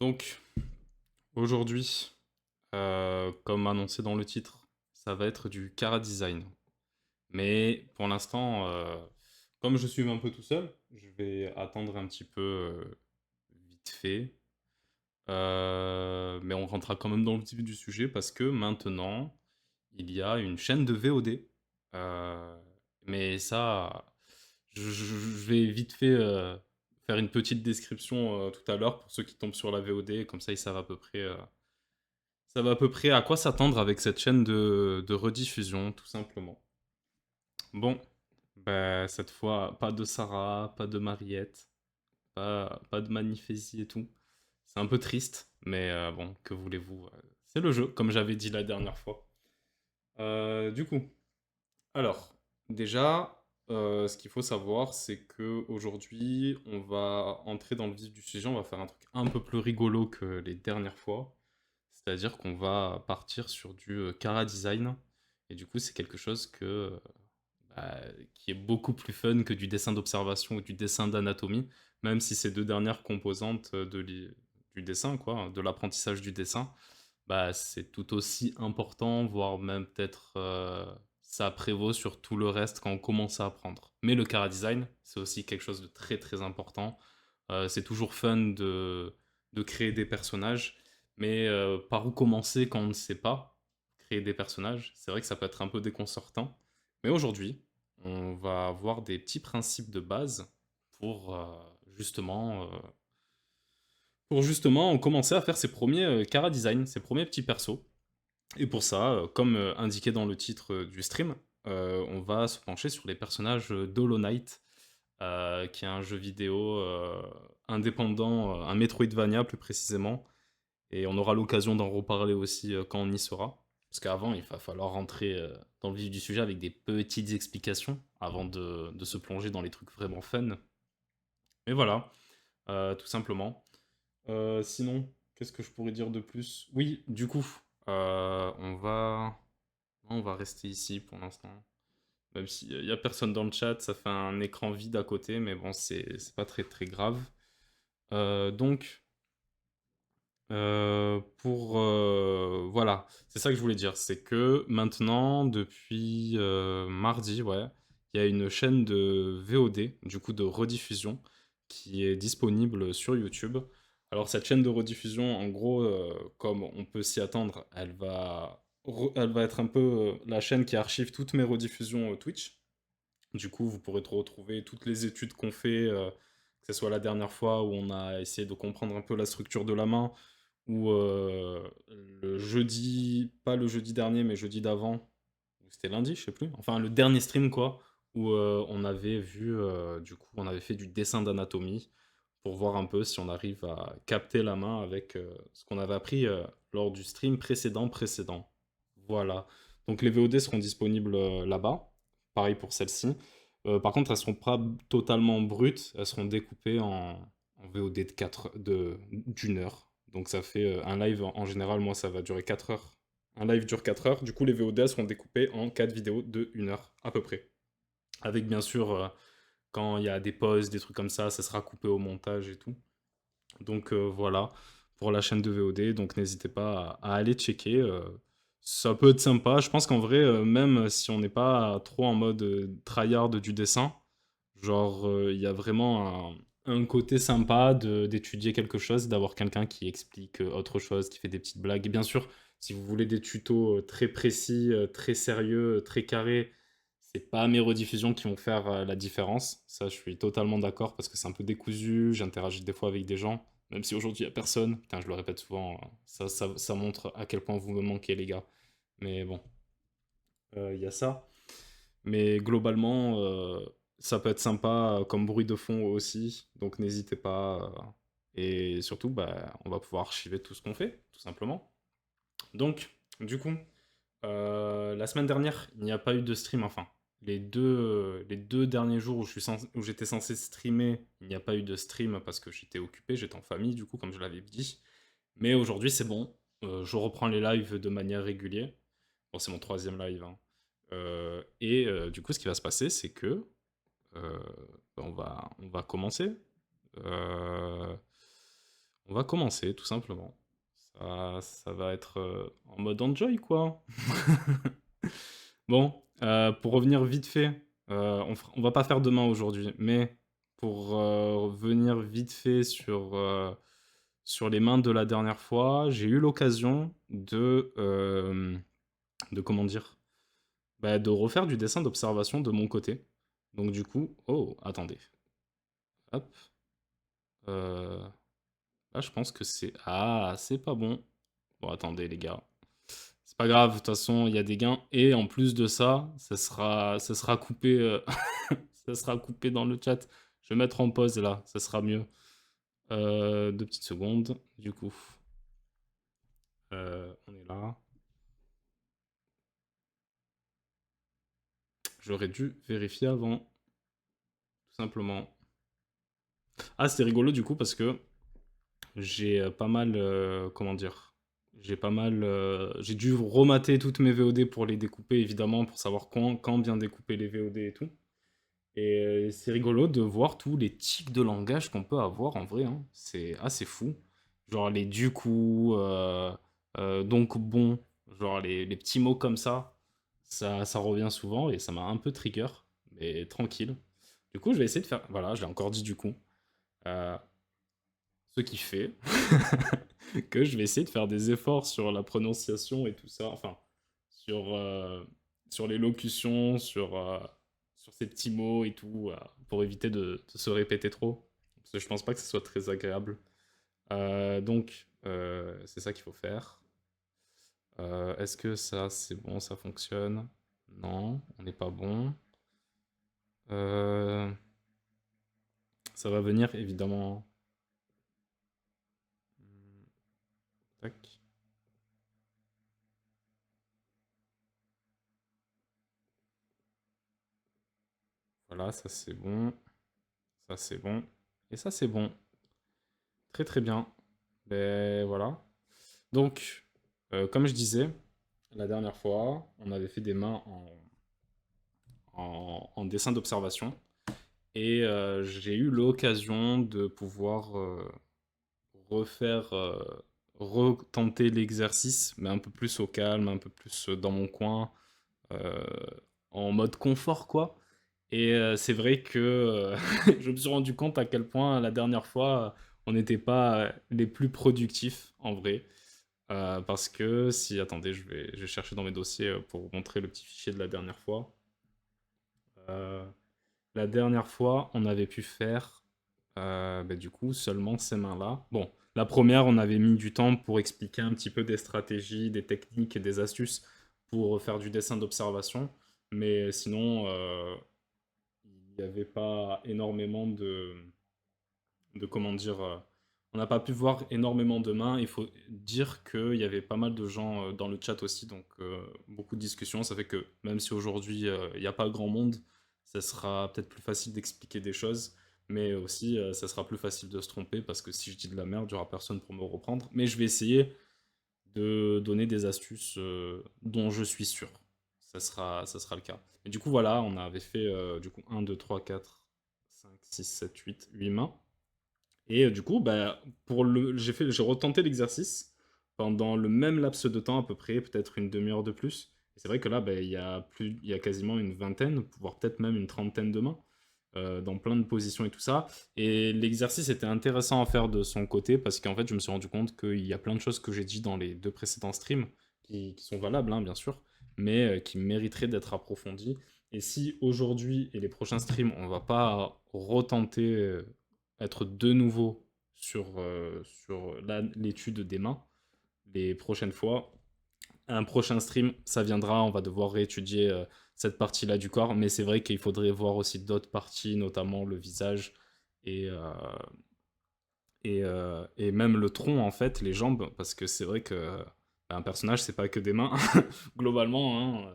Donc, aujourd'hui, comme annoncé dans le titre, ça va être du Cara Design. Mais pour l'instant, comme je suis un peu tout seul, je vais attendre un petit peu vite fait. Mais on rentrera quand même dans le vif du sujet parce que maintenant, il y a une chaîne de VOD. Euh, mais ça, je vais vite fait faire une petite description tout à l'heure pour ceux qui tombent sur la VOD, comme ça ils savent à peu près à quoi s'attendre avec cette chaîne de rediffusion, tout simplement. Bon, bah, cette fois, pas de Sarah, pas de Mariette, pas de Manifesti et tout. C'est un peu triste, mais bon, que voulez-vous, c'est le jeu, comme j'avais dit la dernière fois. Du coup, alors, déjà, ce qu'il faut savoir, c'est que aujourd'hui, on va entrer dans le vif du sujet, on va faire un truc un peu plus rigolo que les dernières fois. C'est-à-dire qu'on va partir sur du Cara Design. Et du coup, c'est quelque chose bah, qui est beaucoup plus fun que du dessin d'observation ou du dessin d'anatomie, même si ces deux dernières composantes du dessin, quoi, de l'apprentissage du dessin, bah, c'est tout aussi important, voire même peut-être ça prévaut sur tout le reste quand on commence à apprendre. Mais le Cara Design, c'est aussi quelque chose de très très important. C'est toujours fun de créer des personnages, mais par où commencer quand on ne sait pas créer des personnages, c'est vrai que ça peut être un peu déconcertant. Mais aujourd'hui, on va voir des petits principes de base pour justement, euh, pour justement commencer à faire ses premiers Cara Design, ses premiers petits persos. Et pour ça, comme indiqué dans le titre du stream, on va se pencher sur les personnages d'Hollow Knight, qui est un jeu vidéo indépendant, un Metroidvania plus précisément. Et on aura l'occasion d'en reparler aussi quand on y sera. Parce qu'avant, il va falloir rentrer dans le vif du sujet avec des petites explications avant de se plonger dans les trucs vraiment fun. Mais voilà, tout simplement. Sinon, qu'est-ce que je pourrais dire de plus? Oui, du coup, on va rester ici pour l'instant. Même s'il n'y a personne dans le chat, ça fait un écran vide à côté, mais bon, c'est pas très très grave. Donc, voilà, c'est ça que je voulais dire. C'est que maintenant, depuis mardi, ouais, il y a une chaîne de VOD, du coup de rediffusion, qui est disponible sur YouTube. Alors, cette chaîne de rediffusion, en gros, comme on peut s'y attendre, elle va être un peu la chaîne qui archive toutes mes rediffusions Twitch. Du coup, vous pourrez retrouver toutes les études qu'on fait, que ce soit la dernière fois où on a essayé de comprendre un peu la structure de la main, ou le jeudi, pas le jeudi dernier, mais jeudi d'avant, ou c'était lundi, je sais plus. Enfin, le dernier stream, quoi, où on avait vu, du coup, on avait fait du dessin d'anatomie pour voir un peu si on arrive à capter la main avec ce qu'on avait appris lors du stream précédent. Voilà. Donc les VOD seront disponibles là-bas. Pareil pour celle-ci. Par contre, elles seront pas totalement brutes. Elles seront découpées en VOD d'une heure. Donc ça fait un live, en général, moi, ça va durer 4 heures. Un live dure 4 heures. Du coup, les VOD seront découpées en 4 vidéos de 1 heure à peu près. Avec bien sûr, quand il y a des pauses, des trucs comme ça sera coupé au montage et tout. Donc voilà, pour la chaîne de VOD, donc n'hésitez pas à aller checker. Ça peut être sympa. Je pense qu'en vrai, même si on n'est pas trop en mode tryhard du dessin, genre il y a vraiment un côté sympa d'étudier quelque chose, d'avoir quelqu'un qui explique autre chose, qui fait des petites blagues. Et bien sûr, si vous voulez des tutos très précis, très sérieux, très carrés, c'est pas mes rediffusions qui vont faire la différence. Ça, je suis totalement d'accord parce que c'est un peu décousu. J'interagis des fois avec des gens, même si aujourd'hui il n'y a personne. Putain, je le répète souvent, ça montre à quel point vous me manquez, les gars. Mais bon, il y a ça. Mais globalement, ça peut être sympa comme bruit de fond aussi. Donc n'hésitez pas. Et surtout, bah, on va pouvoir archiver tout ce qu'on fait, tout simplement. Donc, du coup, la semaine dernière, il n'y a pas eu de stream, enfin. Les deux derniers jours où j'étais censé streamer, il n'y a pas eu de stream parce que j'étais occupé, j'étais en famille, du coup, comme je l'avais dit. Mais aujourd'hui, c'est bon. Je reprends les lives de manière régulière. Bon, c'est mon troisième live, hein. Et du coup, ce qui va se passer, c'est que euh, on va commencer. Euh, On va commencer, tout simplement. Ça va être en mode enjoy, quoi. Bon, pour revenir vite fait, on va pas faire demain aujourd'hui, mais pour revenir vite fait sur les mains de la dernière fois, j'ai eu l'occasion de comment dire, bah, de refaire du dessin d'observation de mon côté. Donc du coup, oh, attendez, hop, euh, là je pense que c'est pas bon. Bon, attendez les gars. C'est pas grave, de toute façon, il y a des gains. Et en plus de ça, ça sera coupé, ça sera coupé dans le chat. Je vais mettre en pause là, ça sera mieux. 2 petites secondes, du coup. On est là. J'aurais dû vérifier avant, tout simplement. Ah, c'était rigolo du coup parce que j'ai pas mal, comment dire, j'ai dû remater toutes mes VOD pour les découper évidemment, pour savoir quand bien découper les VOD et tout. Et c'est rigolo de voir tous les tics de langage qu'on peut avoir en vrai, hein. C'est assez fou. Genre les du coup, donc bon, genre les petits mots comme ça revient souvent et ça m'a un peu trigger, mais tranquille. Du coup, je vais essayer de faire. Voilà, je l'ai encore dit du coup. Euh, Ce qui fait que je vais essayer de faire des efforts sur la prononciation et tout ça. Enfin, sur, euh, sur l'élocution, sur ces petits mots et tout, pour éviter de se répéter trop. Parce que je pense pas que ce soit très agréable. Donc, c'est ça qu'il faut faire. Est-ce que ça, c'est bon, ça fonctionne? Non, on n'est pas bon. Euh, Ça va venir, évidemment. Tac. Voilà, ça c'est bon. Ça c'est bon. Et ça c'est bon. Très très bien. Ben voilà. Donc, comme je disais, la dernière fois, on avait fait des mains en dessin d'observation. Et j'ai eu l'occasion de pouvoir refaire, retenter l'exercice, mais un peu plus au calme, un peu plus dans mon coin, euh, en mode confort, quoi. Et c'est vrai que je me suis rendu compte à quel point la dernière fois, on n'était pas les plus productifs, en vrai. Parce que si, attendez, je vais chercher dans mes dossiers pour vous montrer le petit fichier de la dernière fois. Euh, la dernière fois, on avait pu faire, bah, du coup, seulement ces mains-là. Bon, la première, on avait mis du temps pour expliquer un petit peu des stratégies, des techniques et des astuces pour faire du dessin d'observation. Mais sinon, il n'y avait pas énormément de comment dire, on n'a pas pu voir énormément de mains. Il faut dire qu'il y avait pas mal de gens dans le chat aussi, donc beaucoup de discussions. Ça fait que même si aujourd'hui il n'y a pas grand monde, ça sera peut-être plus facile d'expliquer des choses, mais aussi ça sera plus facile de se tromper parce que si je dis de la merde, il n'y aura personne pour me reprendre. Mais je vais essayer de donner des astuces dont je suis sûr. Ça sera le cas. Et du coup, voilà, on avait fait du coup 1, 2, 3, 4, 5, 6, 7, 8 mains. Et du coup, bah, j'ai retenté l'exercice pendant le même laps de temps à peu près, peut-être une demi-heure de plus. Et c'est vrai que là, bah, il y a quasiment une vingtaine, voire peut-être même une trentaine de mains, dans plein de positions et tout ça. Et l'exercice était intéressant à faire de son côté parce qu'en fait, je me suis rendu compte qu'il y a plein de choses que j'ai dit dans les 2 précédents streams qui sont valables, hein, bien sûr, mais qui mériteraient d'être approfondies. Et si aujourd'hui et les prochains streams, on va pas retenter être de nouveau sur l'étude des mains, les prochaines fois, un prochain stream, ça viendra, on va devoir réétudier cette partie-là du corps, mais c'est vrai qu'il faudrait voir aussi d'autres parties, notamment le visage et, euh, et même le tronc, en fait, les jambes, parce que c'est vrai que un personnage, c'est pas que des mains, globalement, hein.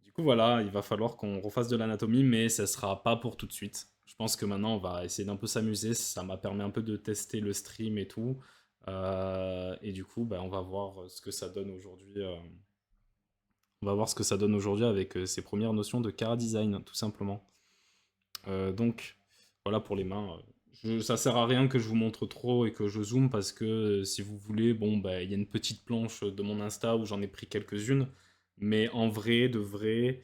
Du coup, voilà, il va falloir qu'on refasse de l'anatomie, mais ça sera pas pour tout de suite. Je pense que maintenant, on va essayer d'un peu s'amuser. Ça m'a permis un peu de tester le stream et tout. Et du coup, bah, on va voir ce que ça donne aujourd'hui. On va voir ce que ça donne aujourd'hui avec ces premières notions de chara design, tout simplement. Donc, voilà pour les mains. Ça sert à rien que je vous montre trop et que je zoome parce que si vous voulez, bon, bah, il y a une petite planche de mon Insta où j'en ai pris quelques-unes. Mais en vrai, de vrai,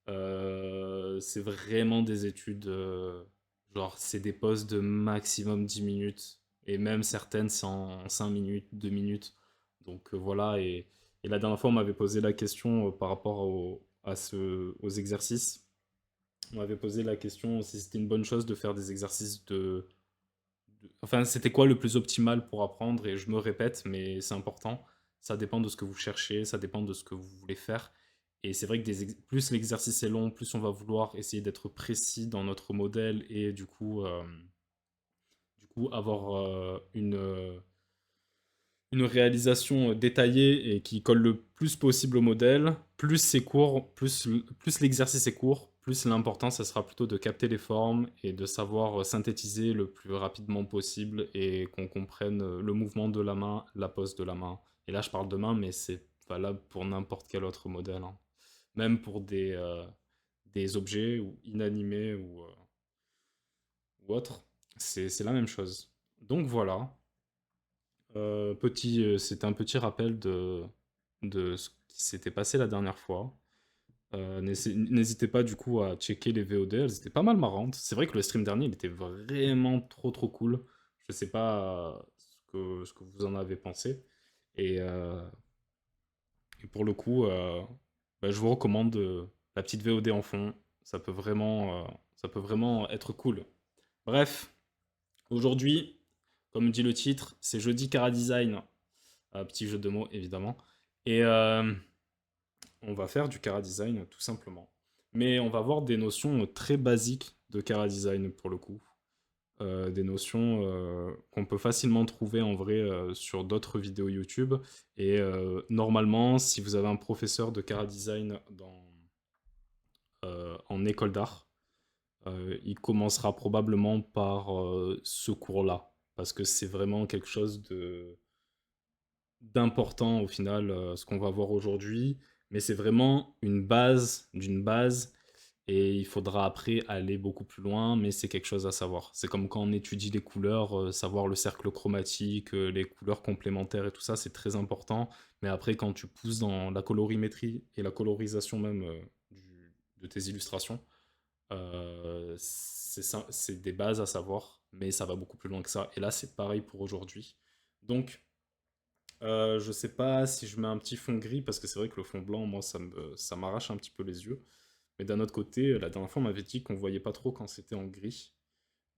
c'est vraiment des études. Genre, c'est des posts de maximum 10 minutes. Et même certaines, c'est en 5 minutes, 2 minutes. Donc voilà. Et la dernière fois, on m'avait posé la question par rapport aux exercices. On m'avait posé la question si c'était une bonne chose de faire des exercices Enfin, c'était quoi le plus optimal pour apprendre? Et je me répète, mais c'est important. Ça dépend de ce que vous cherchez, ça dépend de ce que vous voulez faire. Et c'est vrai que plus l'exercice est long, plus on va vouloir essayer d'être précis dans notre modèle et du coup avoir une réalisation détaillée et qui colle le plus possible au modèle. Plus c'est court, plus l'exercice est court, plus l'important, ça sera plutôt de capter les formes et de savoir synthétiser le plus rapidement possible et qu'on comprenne le mouvement de la main, la pose de la main. Et là, je parle de main, mais c'est valable pour n'importe quel autre modèle, hein. Même pour des objets ou inanimés ou autres. C'est la même chose. Donc voilà. C'était un petit rappel de ce qui s'était passé la dernière fois. N'hésitez pas du coup à checker les VOD, elles étaient pas mal marrantes. C'est vrai que le stream dernier, il était vraiment trop cool. Je sais pas ce que vous en avez pensé. Et, euh, et pour le coup, bah, je vous recommande la petite VOD en fond. Ça peut vraiment être cool. Bref, aujourd'hui, comme dit le titre, c'est jeudi Cara Design. Petit jeu de mots, évidemment. Et on va faire du Cara Design, tout simplement. Mais on va voir des notions très basiques de Cara Design, pour le coup. Des notions qu'on peut facilement trouver en vrai sur d'autres vidéos YouTube. Et normalement, si vous avez un professeur de Cara Design en école d'art, il commencera probablement par ce cours-là. Parce que c'est vraiment quelque chose d'important au final, ce qu'on va voir aujourd'hui, mais c'est vraiment une base d'une base et il faudra après aller beaucoup plus loin, mais c'est quelque chose à savoir. C'est comme quand on étudie les couleurs, savoir le cercle chromatique, les couleurs complémentaires et tout ça, c'est très important, mais après quand tu pousses dans la colorimétrie et la colorisation même de tes illustrations, c'est des bases à savoir, mais ça va beaucoup plus loin que ça. Et là, c'est pareil pour aujourd'hui. Donc, je sais pas si je mets un petit fond gris parce que c'est vrai que le fond blanc, moi, ça m'arrache un petit peu les yeux. Mais d'un autre côté, la dernière fois, on m'avait dit qu'on voyait pas trop quand c'était en gris.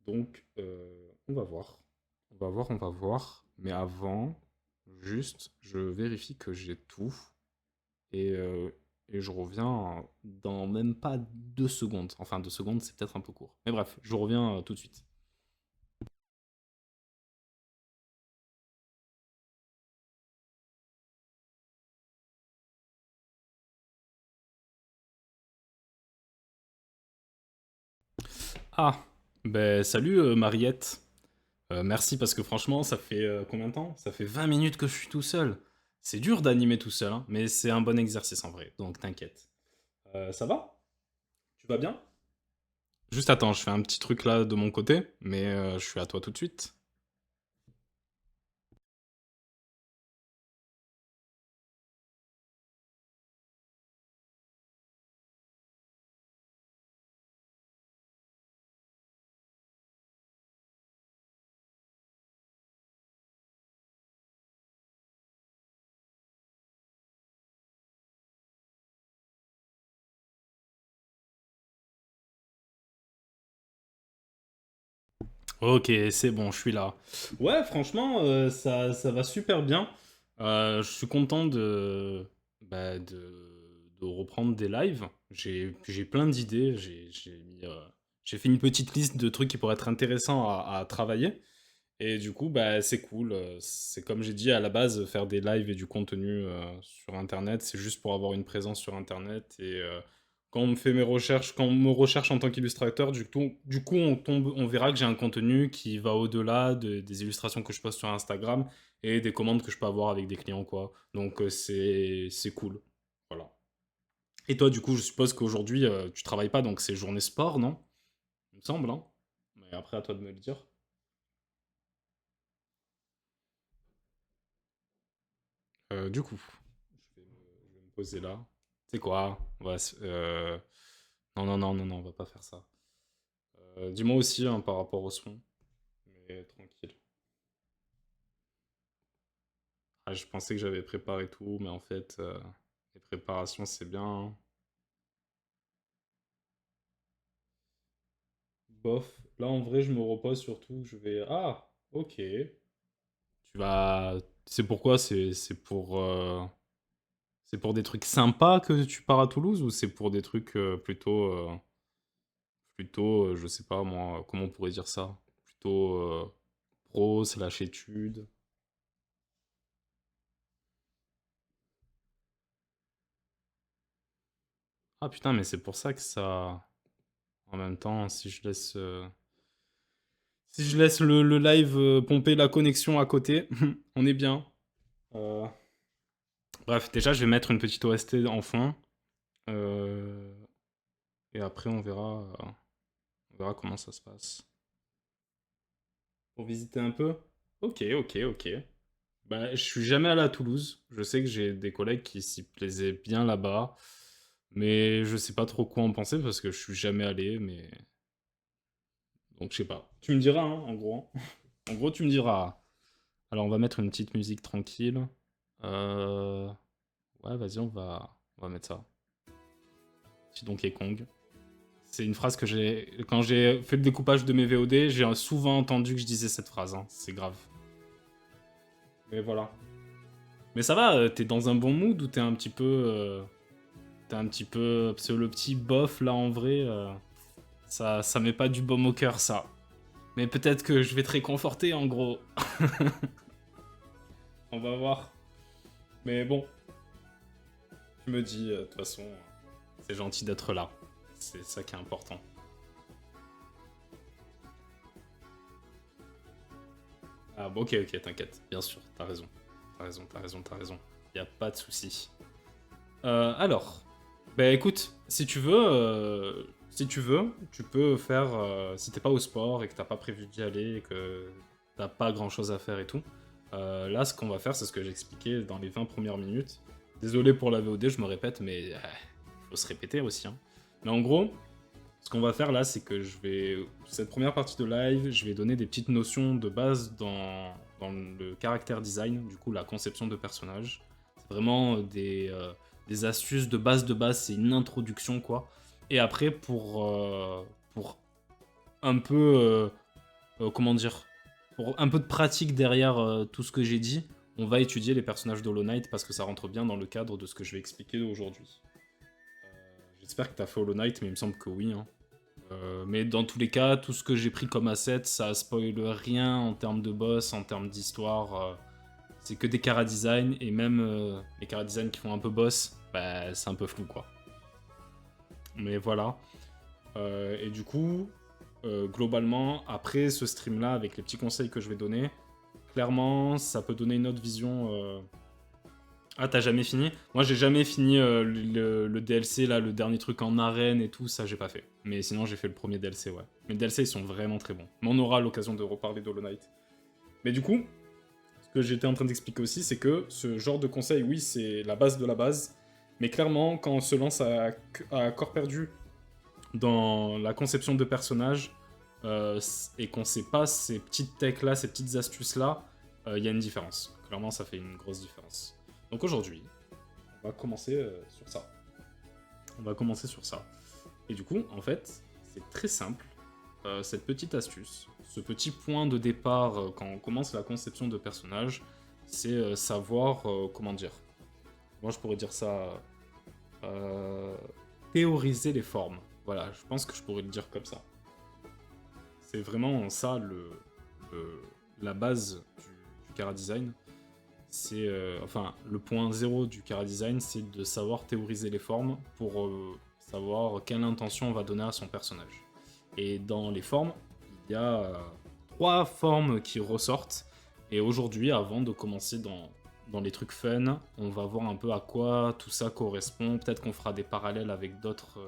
Donc, on va voir. On va voir, on va voir. Mais avant, juste, je vérifie que j'ai tout. Et, euh, et je reviens dans même pas 2 secondes. Enfin, 2 secondes, c'est peut-être un peu court. Mais bref, je reviens tout de suite. Ah, ben salut Mariette. Merci parce que franchement, ça fait combien de temps? Ça fait 20 minutes que je suis tout seul. C'est dur d'animer tout seul, hein, mais c'est un bon exercice en vrai, donc t'inquiète. Ça va? Tu vas bien? Juste attends, je fais un petit truc là de mon côté, mais je suis à toi tout de suite. Ok, c'est bon, je suis là. Ouais, franchement, ça va super bien. Je suis content de reprendre des lives. J'ai plein d'idées. J'ai fait une petite liste de trucs qui pourraient être intéressants à travailler. Et du coup, bah, c'est cool. C'est comme j'ai dit à la base, faire des lives et du contenu sur Internet, c'est juste pour avoir une présence sur Internet. Et quand on me fait mes recherches, quand on me recherche en tant qu'illustrateur, du coup, on verra que j'ai un contenu qui va au-delà des illustrations que je poste sur Instagram et des commandes que je peux avoir avec des clients, quoi. Donc c'est cool. Voilà. Et toi, du coup, je suppose qu'aujourd'hui, tu travailles pas, donc c'est journée sport, non? Il me semble, hein? Mais après, à toi de me le dire. Du coup, je vais me poser là. C'est quoi? Non, non, non, non, non, on va pas faire ça. Dis-moi aussi hein, par rapport au son, mais tranquille. Ah, je pensais que j'avais préparé tout, mais en fait, les préparations, c'est bien, hein. Bof. Là, en vrai, je me repose surtout. Je vais. Ah, ok. Tu vas. C'est pourquoi? C'est pour des trucs sympas que tu pars à Toulouse ou c'est pour des trucs plutôt, je sais pas moi, comment on pourrait dire ça? Plutôt pro, slash études. Ah putain, mais c'est pour ça que ça. En même temps, si je laisse le live pomper la connexion à côté, on est bien. Euh, Bref, déjà, je vais mettre une petite OST en fond. euh, Et après, on verra comment ça se passe. Pour visiter un peu? Ok, ok, ok. Bah, je suis jamais allé à Toulouse. Je sais que j'ai des collègues qui s'y plaisaient bien là-bas. Mais je sais pas trop quoi en penser parce que je suis jamais allé. Mais donc, je sais pas. Tu me diras, hein, en gros. En gros, tu me diras. Alors, on va mettre une petite musique tranquille. Euh... Ouais, vas-y, on va mettre ça. Petit Donkey Kong. C'est une phrase que j'ai. Quand j'ai fait le découpage de mes VOD, j'ai souvent entendu que je disais cette phrase, hein. C'est grave. Mais voilà. Mais ça va, t'es dans un bon mood ou t'es un petit peu. T'es un petit peu. Parce que le petit bof là en vrai, ça met pas du baume au cœur ça. Mais peut-être que je vais te réconforter en gros. On va voir. Mais bon, tu me dis, de toute façon, c'est gentil d'être là. C'est ça qui est important. Ah bon, ok, ok, t'inquiète. Bien sûr, t'as raison. T'as raison, t'as raison, t'as raison. Y a pas de souci. Alors, bah écoute, si tu veux, tu peux faire, si t'es pas au sport et que t'as pas prévu d'y aller et que t'as pas grand chose à faire et tout, là ce qu'on va faire, c'est ce que j'ai expliqué dans les 20 premières minutes. Désolé pour la VOD, je me répète, mais faut se répéter aussi, hein. Mais en gros, ce qu'on va faire là, c'est que cette première partie de live, je vais donner des petites notions de base dans le character design, du coup la conception de personnages. C'est vraiment des astuces de base, c'est une introduction quoi. Et après, pour un peu, comment dire, pour un peu de pratique derrière tout ce que j'ai dit, on va étudier les personnages d'Hollow Knight parce que ça rentre bien dans le cadre de ce que je vais expliquer aujourd'hui. J'espère que t'as fait Hollow Knight, mais il me semble que oui, hein. Mais dans tous les cas, tout ce que j'ai pris comme asset, ça spoil rien en termes de boss, en termes d'histoire. C'est que des chara design, et même les chara design qui font un peu boss, bah, c'est un peu flou quoi. Mais voilà. Et du coup, globalement, après ce stream là, avec les petits conseils que je vais donner, clairement, ça peut donner une autre vision. Ah, t'as jamais fini? Moi, j'ai jamais fini le DLC, là, le dernier truc en arène et tout, ça, j'ai pas fait. Mais sinon, j'ai fait le premier DLC, ouais. Mais les DLC, ils sont vraiment très bons. Mais on aura l'occasion de reparler d'Hollow Knight. Mais du coup, ce que j'étais en train d'expliquer aussi, c'est que ce genre de conseil, oui, c'est la base de la base. Mais clairement, quand on se lance à corps perdu dans la conception de personnages et qu'on sait pas ces petites techs-là, ces petites astuces-là, il y a une différence. Clairement, ça fait une grosse différence. Donc aujourd'hui, on va commencer sur ça. On va commencer sur ça. Et du coup, en fait, c'est très simple. Cette petite astuce, ce petit point de départ quand on commence la conception de personnage, c'est savoir, comment dire, moi je pourrais dire ça, euh, théoriser les formes. Voilà, je pense que je pourrais le dire comme ça. C'est vraiment ça la base du chara design. C'est enfin le point zéro du chara design, c'est de savoir théoriser les formes pour savoir quelle intention on va donner à son personnage. Et dans les formes, il y a trois formes qui ressortent. Et aujourd'hui, avant de commencer dans les trucs fun, on va voir un peu à quoi tout ça correspond. Peut-être qu'on fera des parallèles avec d'autres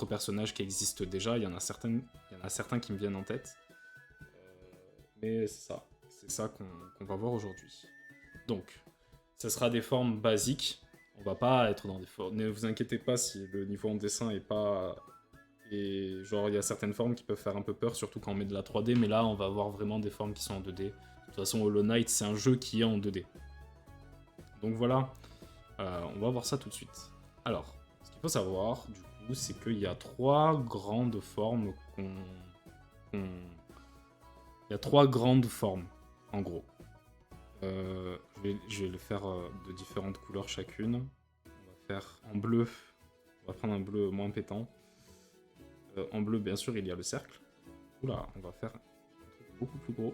personnages qui existent déjà. Il y en a certains qui me viennent en tête. Mais c'est ça. C'est ça qu'on va voir aujourd'hui. Donc, ça sera des formes basiques. On va pas être dans des formes... Ne vous inquiétez pas si le niveau en dessin est pas... Et genre, il y a certaines formes qui peuvent faire un peu peur, surtout quand on met de la 3D, mais là, on va avoir vraiment des formes qui sont en 2D. De toute façon, Hollow Knight, c'est un jeu qui est en 2D. Donc voilà, on va voir ça tout de suite. Alors, ce qu'il faut savoir, du coup, c'est qu'il y a 3 grandes formes Il y a 3 grandes formes, en gros. Je vais le faire de différentes couleurs chacune. On va faire en bleu. On va prendre un bleu moins pétant. En bleu, bien sûr, il y a le cercle. Oula, on va faire un truc beaucoup plus gros.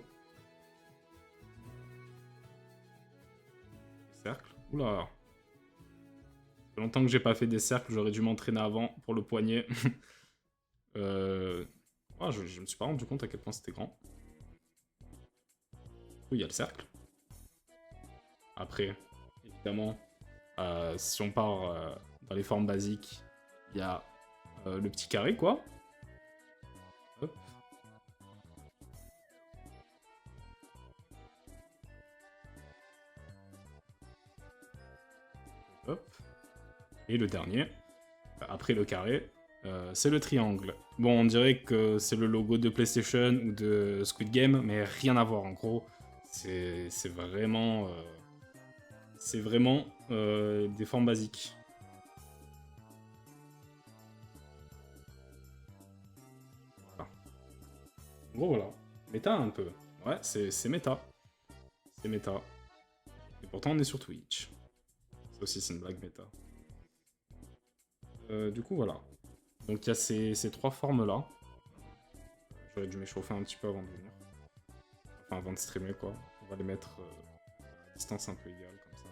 Cercle. Oula. Ça fait longtemps que j'ai pas fait des cercles, j'aurais dû m'entraîner avant pour le poignet. Ah, je me suis pas rendu compte à quel point c'était grand. Oui, il y a le cercle. Après, évidemment, si on part dans les formes basiques, il y a le petit carré, quoi. Hop. Hop. Et le dernier, après le carré, c'est le triangle. Bon, on dirait que c'est le logo de PlayStation ou de Squid Game, mais rien à voir, en gros. C'est vraiment... des formes basiques. Voilà. En gros, voilà. Méta un peu. Ouais, c'est méta. C'est méta. Et pourtant, on est sur Twitch. Ça aussi, c'est une blague méta. Du coup, voilà. Donc, il y a ces 3 formes-là. J'aurais dû m'échauffer un petit peu avant de venir. Enfin, avant de streamer, quoi. On va les mettre à distance un peu égale, comme ça.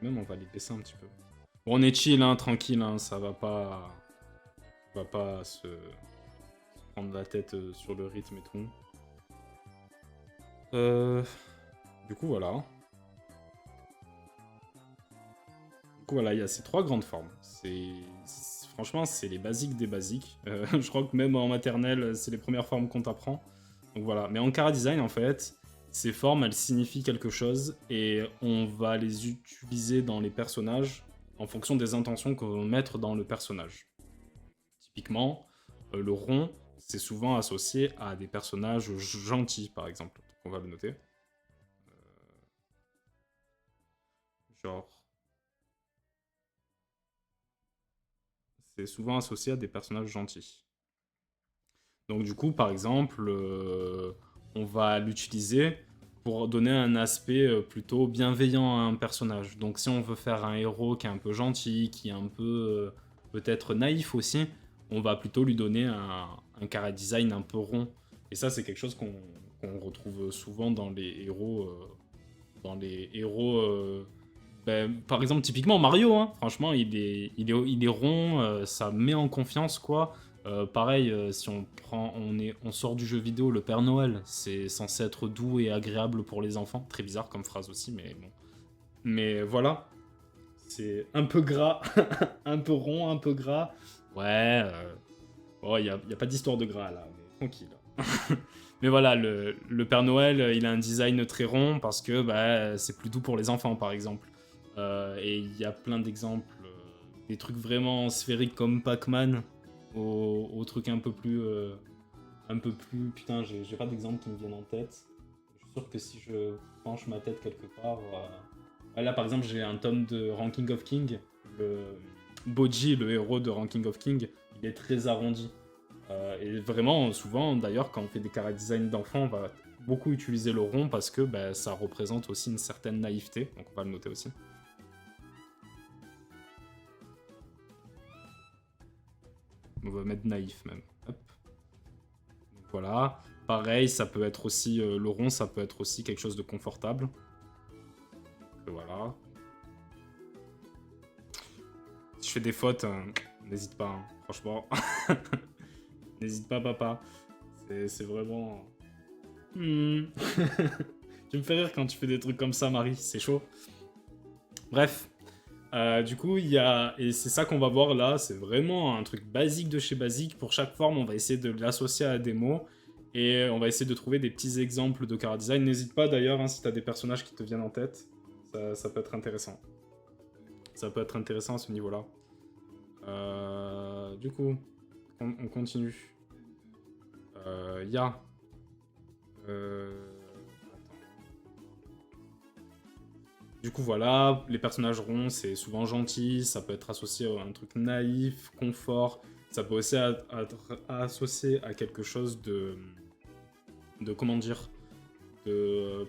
Même, on va les baisser un petit peu. Bon, on est chill, hein, tranquille, hein, ça va pas... On va pas se prendre la tête sur le rythme et tout. Du coup, voilà. Il y a ces 3 grandes formes. Franchement, c'est les basiques des basiques. Je crois que même en maternelle, c'est les premières formes qu'on t'apprend. Donc voilà. Mais en Chara Design, en fait, ces formes, elles signifient quelque chose et on va les utiliser dans les personnages en fonction des intentions qu'on veut mettre dans le personnage. Typiquement, le rond, c'est souvent associé à des personnages gentils, par exemple. Donc on va le noter. Genre... C'est souvent associé à des personnages gentils. Donc du coup, par exemple, on va l'utiliser pour donner un aspect plutôt bienveillant à un personnage. Donc si on veut faire un héros qui est un peu gentil, qui est un peu peut-être naïf aussi, on va plutôt lui donner un chara design un peu rond. Et ça, c'est quelque chose qu'on retrouve souvent dans les héros... par exemple, typiquement Mario, hein, franchement, il est rond, ça met en confiance, quoi. Pareil, si on sort du jeu vidéo, le Père Noël, c'est censé être doux et agréable pour les enfants. Très bizarre comme phrase aussi, mais bon. Mais voilà, c'est un peu gras, un peu rond, un peu gras. Ouais, oh, y a pas d'histoire de gras là, mais tranquille. Mais voilà, le Père Noël, il a un design très rond parce que bah, c'est plus doux pour les enfants, par exemple. Et il y a plein d'exemples, des trucs vraiment sphériques comme Pac-Man, aux trucs un peu plus... Putain, j'ai pas d'exemple qui me viennent en tête. Je suis sûr que si je penche ma tête quelque part... Là, par exemple, j'ai un tome de Ranking of King. Boji, le héros de Ranking of King, il est très arrondi. Et vraiment, souvent, d'ailleurs, quand on fait des chara design d'enfants, on va beaucoup utiliser le rond parce que bah, ça représente aussi une certaine naïveté. Donc on va le noter aussi. On va mettre naïf même. Hop. Donc voilà. Pareil, ça peut être aussi... le rond, ça peut être aussi quelque chose de confortable. Donc voilà. Si je fais des fautes, n'hésite pas, hein, franchement. N'hésite pas, papa. C'est vraiment... Tu me fais rire quand tu fais des trucs comme ça, Marie. C'est chaud. Bref. Du coup, il y a... Et c'est ça qu'on va voir là. C'est vraiment un truc basique de chez basique. Pour chaque forme, on va essayer de l'associer à des mots. Et on va essayer de trouver des petits exemples de chara design. N'hésite pas d'ailleurs, hein, si t'as des personnages qui te viennent en tête, ça peut être intéressant. Ça peut être intéressant à ce niveau-là. Du coup, on continue. Il y a... Du coup, voilà, les personnages ronds, c'est souvent gentil, ça peut être associé à un truc naïf, confort, ça peut aussi être associé à quelque chose de comment dire, de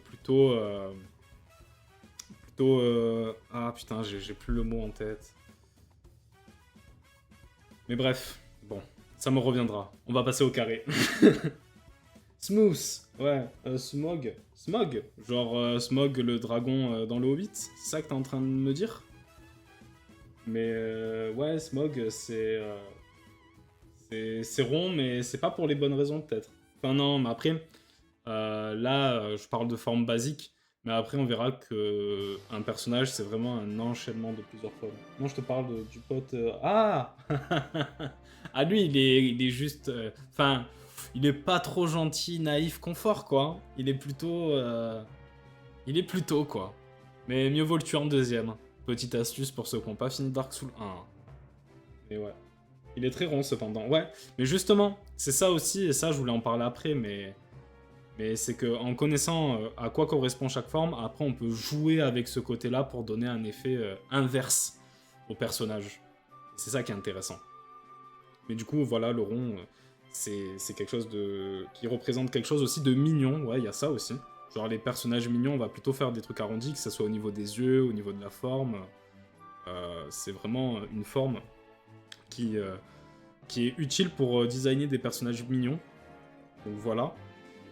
ah putain, j'ai plus le mot en tête. Mais bref, bon, ça me reviendra. On va passer au carré. Smooth, ouais, Smog. Smog, genre Smog le dragon dans le Hobbit, c'est ça que t'es en train de me dire? Mais ouais, Smog, c'est rond, mais c'est pas pour les bonnes raisons peut-être. Enfin non, mais après, là, je parle de forme basique, mais après on verra que un personnage, c'est vraiment un enchaînement de plusieurs formes. Non, je te parle du pote... Ah Ah lui, il est juste... Enfin, il est pas trop gentil, naïf, confort, quoi. Il est plutôt, quoi. Mais mieux vaut le tuer en deuxième. Petite astuce pour ceux qui n'ont pas fini Dark Souls 1. Mais ouais. Il est très rond, cependant. Ouais, mais justement, c'est ça aussi, et ça, je voulais en parler après, mais c'est qu'en connaissant à quoi correspond chaque forme, après, on peut jouer avec ce côté-là pour donner un effet inverse au personnage. C'est ça qui est intéressant. Mais du coup, voilà, le rond, c'est quelque chose qui représente quelque chose aussi de mignon. Ouais, il y a ça aussi. Genre, les personnages mignons, on va plutôt faire des trucs arrondis, que ce soit au niveau des yeux, au niveau de la forme. C'est vraiment une forme qui, euh, qui est utile pour designer des personnages mignons. Donc voilà.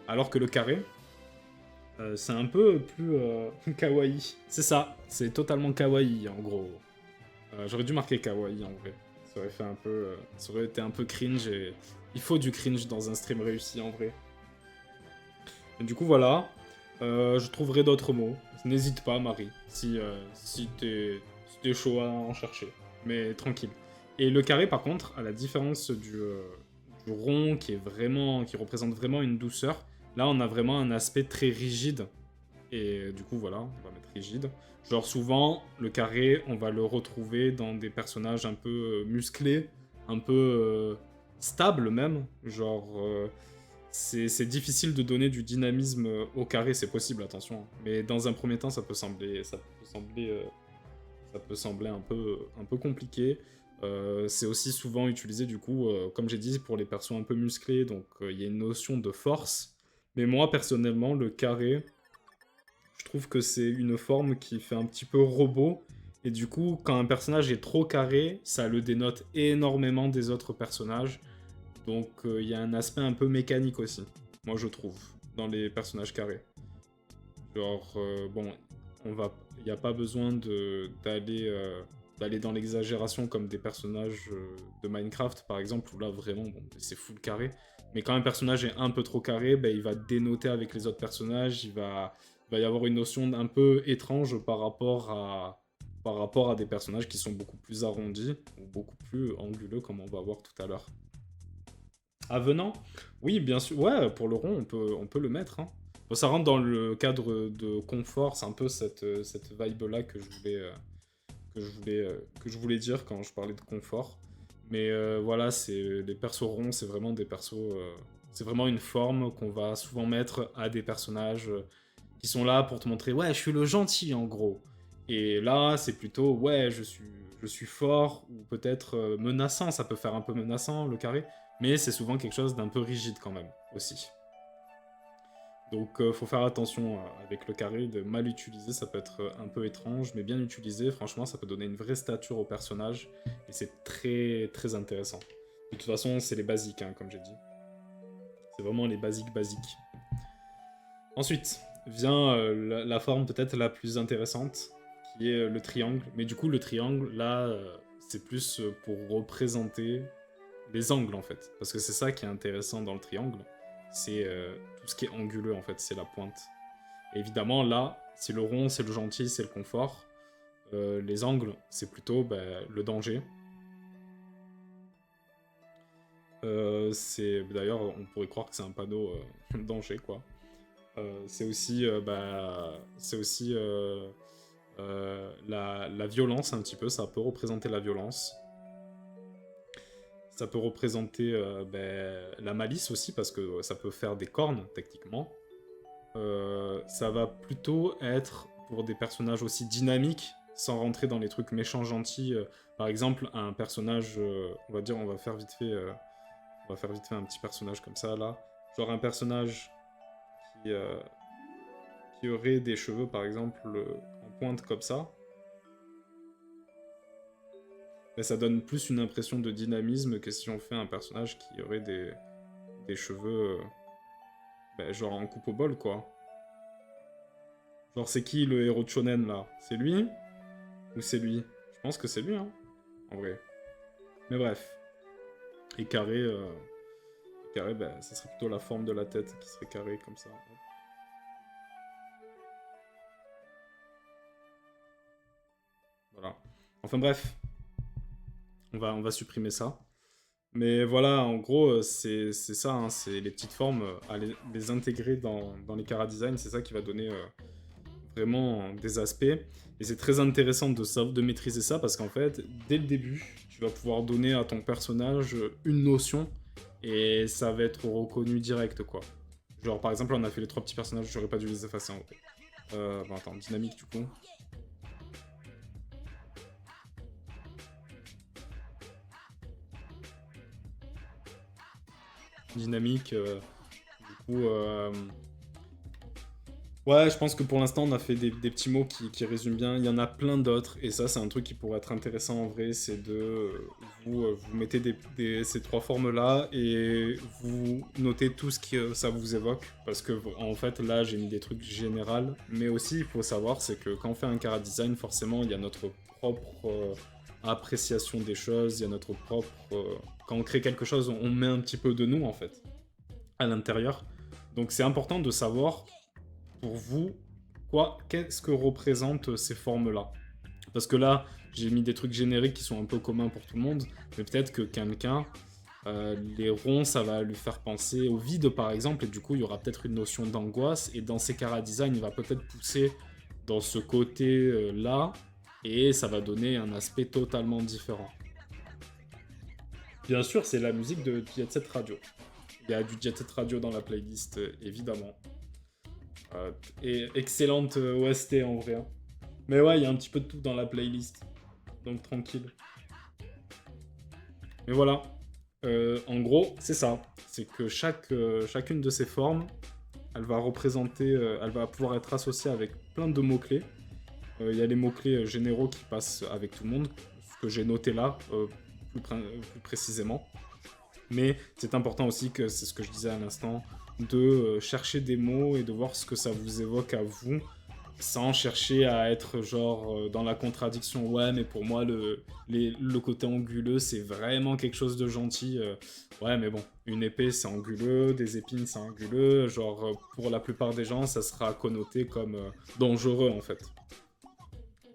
Alors que le carré, c'est un peu plus kawaii. C'est ça, c'est totalement kawaii en gros. J'aurais dû marquer kawaii en vrai. Ça aurait fait un peu, ça aurait été un peu cringe et il faut du cringe dans un stream réussi en vrai. Et du coup voilà, je trouverai d'autres mots. N'hésite pas Marie, si t'es chaud à en chercher. Mais tranquille. Et le carré par contre, à la différence du rond qui représente vraiment une douceur, là on a vraiment un aspect très rigide. Et du coup voilà, on va mettre rigide. Genre souvent, le carré, on va le retrouver dans des personnages un peu musclés, un peu stables même. Genre, c'est difficile de donner du dynamisme au carré, c'est possible, attention. Mais dans un premier temps, ça peut sembler un peu compliqué. C'est aussi souvent utilisé du coup, comme j'ai dit, pour les persos un peu musclés, donc il y a une notion de force. Mais moi, personnellement, le carré, je trouve que c'est une forme qui fait un petit peu robot. Et du coup, quand un personnage est trop carré, ça le dénote énormément des autres personnages. Donc il y a un aspect un peu mécanique aussi, moi je trouve, dans les personnages carrés. Genre, bon, il n'y a pas besoin d'aller dans l'exagération comme des personnages de Minecraft par exemple, où là vraiment, bon, c'est full carré. Mais quand un personnage est un peu trop carré, ben, il va dénoter avec les autres personnages, il va y avoir une notion un peu étrange par rapport à des personnages qui sont beaucoup plus arrondis, ou beaucoup plus anguleux, comme on va voir tout à l'heure. Avenant? Oui, bien sûr. Ouais, pour le rond, on peut le mettre, hein. Bon, ça rentre dans le cadre de confort, c'est un peu cette vibe-là que je voulais dire quand je parlais de confort. Mais voilà, les persos ronds, c'est vraiment des persos... c'est vraiment une forme qu'on va souvent mettre à des personnages qui sont là pour te montrer, ouais, je suis le gentil, en gros. Et là, c'est plutôt, ouais, je suis fort, ou peut-être menaçant, ça peut faire un peu menaçant, le carré. Mais c'est souvent quelque chose d'un peu rigide quand même, aussi. Donc faut faire attention avec le carré, de mal utiliser, ça peut être un peu étrange, mais bien utilisé, franchement, ça peut donner une vraie stature au personnage, et c'est très très intéressant. De toute façon, c'est les basiques, hein, comme j'ai dit. C'est vraiment les basiques basiques. Ensuite, vient la forme peut-être la plus intéressante, qui est le triangle. Mais du coup, le triangle, là, c'est plus pour représenter les angles, en fait. Parce que c'est ça qui est intéressant dans le triangle. C'est tout ce qui est anguleux, en fait, c'est la pointe. Et évidemment, là, si le rond, c'est le gentil, c'est le confort. Les angles, c'est plutôt le danger. D'ailleurs, on pourrait croire que c'est un panneau danger, quoi. C'est aussi la violence, un petit peu. Ça peut représenter la violence. Ça peut représenter la malice aussi, parce que ça peut faire des cornes, techniquement. Ça va plutôt être pour des personnages aussi dynamiques, sans rentrer dans les trucs méchants gentils. Par exemple, un personnage, on va dire, on va faire vite fait un petit personnage comme ça là. Genre un personnage qui, euh, qui aurait des cheveux par exemple en pointe comme ça. Mais ça donne plus une impression de dynamisme que si on fait un personnage qui aurait des cheveux genre en coupe au bol quoi. Genre c'est qui le héros de shonen là? C'est lui? Ou c'est lui? Je pense que c'est lui hein, en vrai. Mais bref. Et carré, ça serait plutôt la forme de la tête qui serait carrée comme ça. Voilà. Enfin bref, on va supprimer ça. Mais voilà, en gros, c'est ça, hein, c'est les petites formes, à les intégrer dans les Chara Design, c'est ça qui va donner vraiment des aspects. Et c'est très intéressant de maîtriser ça parce qu'en fait, dès le début, tu vas pouvoir donner à ton personnage une notion et ça va être reconnu direct, quoi. Genre, par exemple, on a fait les trois petits personnages, j'aurais pas dû les effacer en fait. Bon, attends, dynamique du coup. Dynamique, du coup, ouais, je pense que pour l'instant, on a fait des petits mots qui résument bien. Il y en a plein d'autres, et ça, c'est un truc qui pourrait être intéressant en vrai, c'est de vous mettez ces trois formes-là et vous notez tout ce que ça vous évoque, parce que en fait, là, j'ai mis des trucs généraux, mais aussi, il faut savoir, c'est que quand on fait un chara design, forcément, il y a notre propre appréciation des choses, il y a notre propre... quand on crée quelque chose, on met un petit peu de nous, en fait, à l'intérieur. Donc c'est important de savoir pour vous, qu'est-ce que représentent ces formes-là? Parce que là, j'ai mis des trucs génériques qui sont un peu communs pour tout le monde, mais peut-être que quelqu'un, les ronds, ça va lui faire penser au vide, par exemple, et du coup, il y aura peut-être une notion d'angoisse, et dans ces chara design, il va peut-être pousser dans ce côté-là, et ça va donner un aspect totalement différent. Bien sûr, c'est la musique de Jet Set Radio. Il y a du Jet Set Radio dans la playlist, évidemment. Et excellente OST en vrai, hein. Mais ouais, il y a un petit peu de tout dans la playlist. Donc tranquille. Mais voilà. En gros, c'est ça. C'est que chacune de ces formes, elle va représenter, elle va pouvoir être associée avec plein de mots-clés. Il y a les mots-clés généraux qui passent avec tout le monde, ce que j'ai noté là, plus précisément. Mais c'est important aussi que, c'est ce que je disais à l'instant, de chercher des mots et de voir ce que ça vous évoque à vous, sans chercher à être genre dans la contradiction. Ouais, mais pour moi, le côté anguleux, c'est vraiment quelque chose de gentil. Ouais, mais bon, une épée, c'est anguleux, des épines, c'est anguleux. Genre, pour la plupart des gens, ça sera connoté comme dangereux, en fait.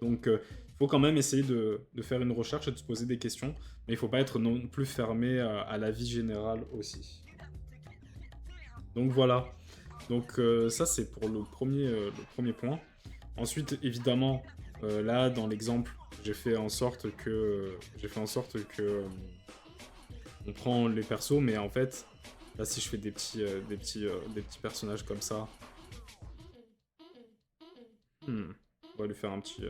Donc, il faut quand même essayer de faire une recherche et de se poser des questions, mais il faut pas être non plus fermé à la vie générale aussi. Donc voilà. Donc ça c'est pour le premier point. Ensuite, évidemment, là dans l'exemple, j'ai fait en sorte que on prend les persos, mais en fait, là si je fais des petits personnages comme ça, on va lui faire un petit,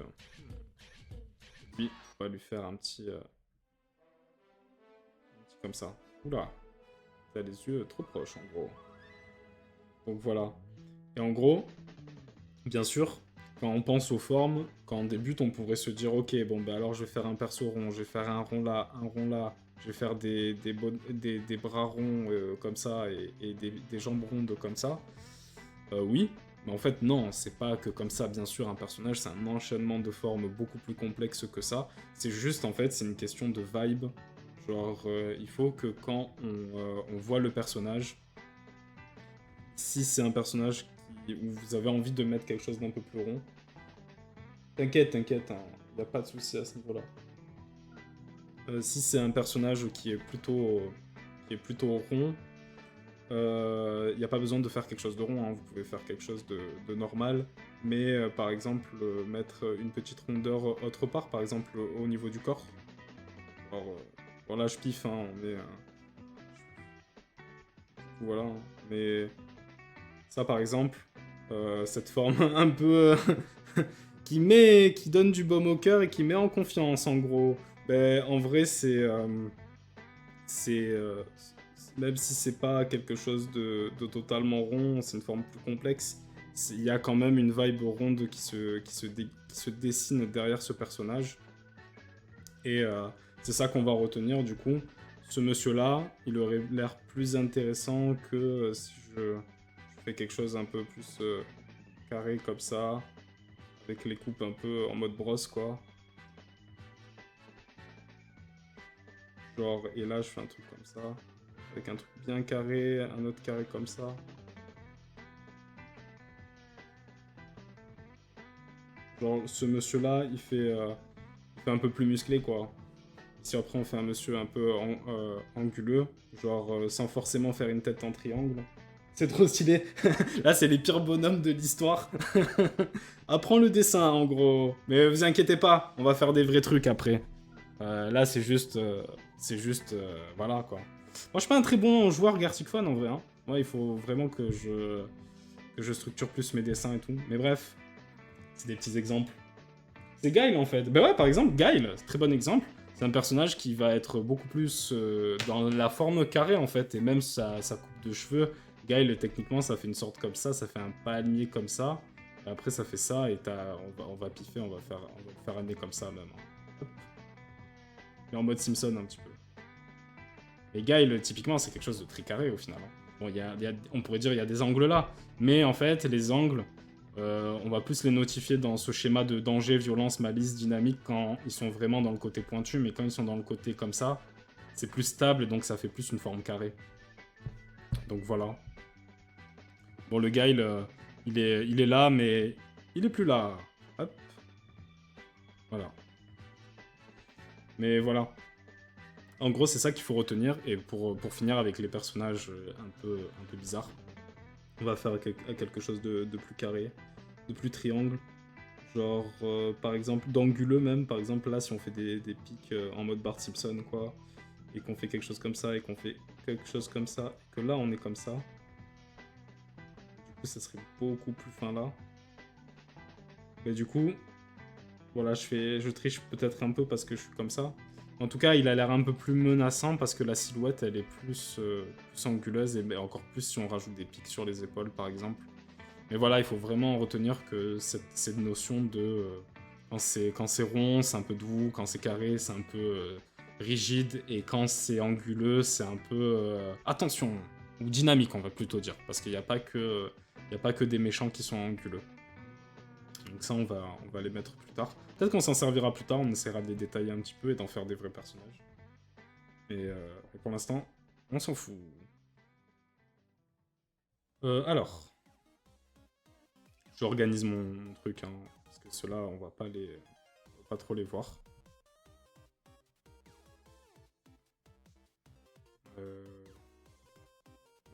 lui, on va lui faire un petit comme ça. Oula, t'as les yeux trop proches en gros. Donc voilà. Et en gros, bien sûr, quand on pense aux formes, quand on débute, on pourrait se dire ok, bon bah alors je vais faire un perso rond, je vais faire un rond là, je vais faire des bras ronds comme ça et des jambes rondes comme ça. Oui, mais en fait non, c'est pas que comme ça, bien sûr, un personnage c'est un enchaînement de formes beaucoup plus complexe que ça. C'est juste en fait, c'est une question de vibe. Genre, il faut que quand on voit le personnage, si c'est un personnage où vous avez envie de mettre quelque chose d'un peu plus rond, t'inquiète, hein, y a pas de souci à ce niveau-là. Si c'est un personnage qui est plutôt qui est plutôt rond, il n'y a pas besoin de faire quelque chose de rond, hein, vous pouvez faire quelque chose de normal, mais par exemple mettre une petite rondeur autre part, par exemple au niveau du corps. Alors, bon là je piffe, hein, mais voilà, hein. Mais ça par exemple, cette forme un peu qui donne du baume au cœur et qui met en confiance en gros. Ben, en vrai c'est même si c'est pas quelque chose de totalement rond, c'est une forme plus complexe. Il y a quand même une vibe ronde qui se dessine derrière ce personnage. Et c'est ça qu'on va retenir du coup. Ce monsieur-là, il aurait l'air plus intéressant que si je fais quelque chose un peu plus carré comme ça, avec les coupes un peu en mode brosse quoi. Genre, et là je fais un truc comme ça, avec un truc bien carré, un autre carré comme ça. Genre, ce monsieur-là, il fait un peu plus musclé, quoi. Si après on fait un monsieur un peu anguleux, genre sans forcément faire une tête en triangle. C'est trop stylé. Là, c'est les pires bonhommes de l'histoire. Apprends le dessin, en gros. Mais vous inquiétez pas, on va faire des vrais trucs après. Là, voilà, quoi. Moi, je suis pas un très bon joueur Gartic Phone, en vrai. Hein. Ouais, il faut vraiment que je structure plus mes dessins et tout. Mais bref, c'est des petits exemples. C'est Guile en fait. Bah ouais, par exemple, Guile, c'est un très bon exemple. C'est un personnage qui va être beaucoup plus dans la forme carrée en fait. Et même sa coupe de cheveux, Guile, techniquement, ça fait une sorte comme ça fait un palmier comme ça. Et après, ça fait ça et on va piffer, on va faire un nez comme ça même. Hop. Mais en mode Simpson un petit peu. Et Guile, typiquement, c'est quelque chose de très carré au final. Hein. Bon, on pourrait dire il y a des angles là. Mais en fait, les angles, on va plus les notifier dans ce schéma de danger, violence, malice, dynamique quand ils sont vraiment dans le côté pointu, mais quand ils sont dans le côté comme ça, c'est plus stable et donc ça fait plus une forme carrée. Donc voilà. Bon, le Guile, il est là, mais il est plus là. Hop. Voilà. Mais voilà. En gros, c'est ça qu'il faut retenir. Et pour finir avec les personnages un peu bizarres, on va faire quelque chose de plus carré, de plus triangle. Genre, par exemple, d'anguleux même. Par exemple, là, si on fait des pics en mode Bart Simpson, quoi, et qu'on fait quelque chose comme ça, et qu'on fait quelque chose comme ça, et que là, on est comme ça, du coup, ça serait beaucoup plus fin là. Mais du coup, voilà, je triche peut-être un peu parce que je suis comme ça. En tout cas, il a l'air un peu plus menaçant parce que la silhouette, elle est plus anguleuse, et encore plus si on rajoute des pics sur les épaules, par exemple. Mais voilà, il faut vraiment retenir que cette notion de... quand c'est rond, c'est un peu doux, quand c'est carré, c'est un peu rigide, et quand c'est anguleux, c'est un peu... attention, ou dynamique, on va plutôt dire, parce qu'il n'y a pas que des méchants qui sont anguleux. Donc ça, on va les mettre plus tard. Peut-être qu'on s'en servira plus tard, on essaiera de les détailler un petit peu et d'en faire des vrais personnages. Et pour l'instant, on s'en fout. Alors... J'organise mon truc, hein, parce que ceux-là, on va pas trop les voir.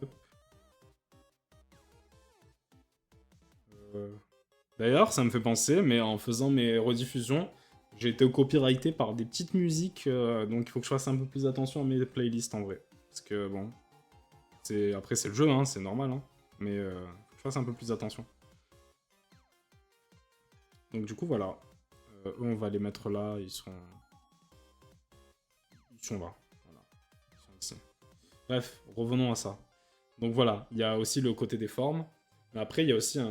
Hop. D'ailleurs, ça me fait penser, mais en faisant mes rediffusions, j'ai été copyrighté par des petites musiques, donc il faut que je fasse un peu plus attention à mes playlists en vrai. Parce que bon, après c'est le jeu, hein, c'est normal, hein, mais faut que je fasse un peu plus attention. Donc du coup, voilà. Eux, on va les mettre là, ils sont là. Voilà. Ils sont ici. Bref, revenons à ça. Donc voilà, il y a aussi le côté des formes. Mais après, il y a aussi il y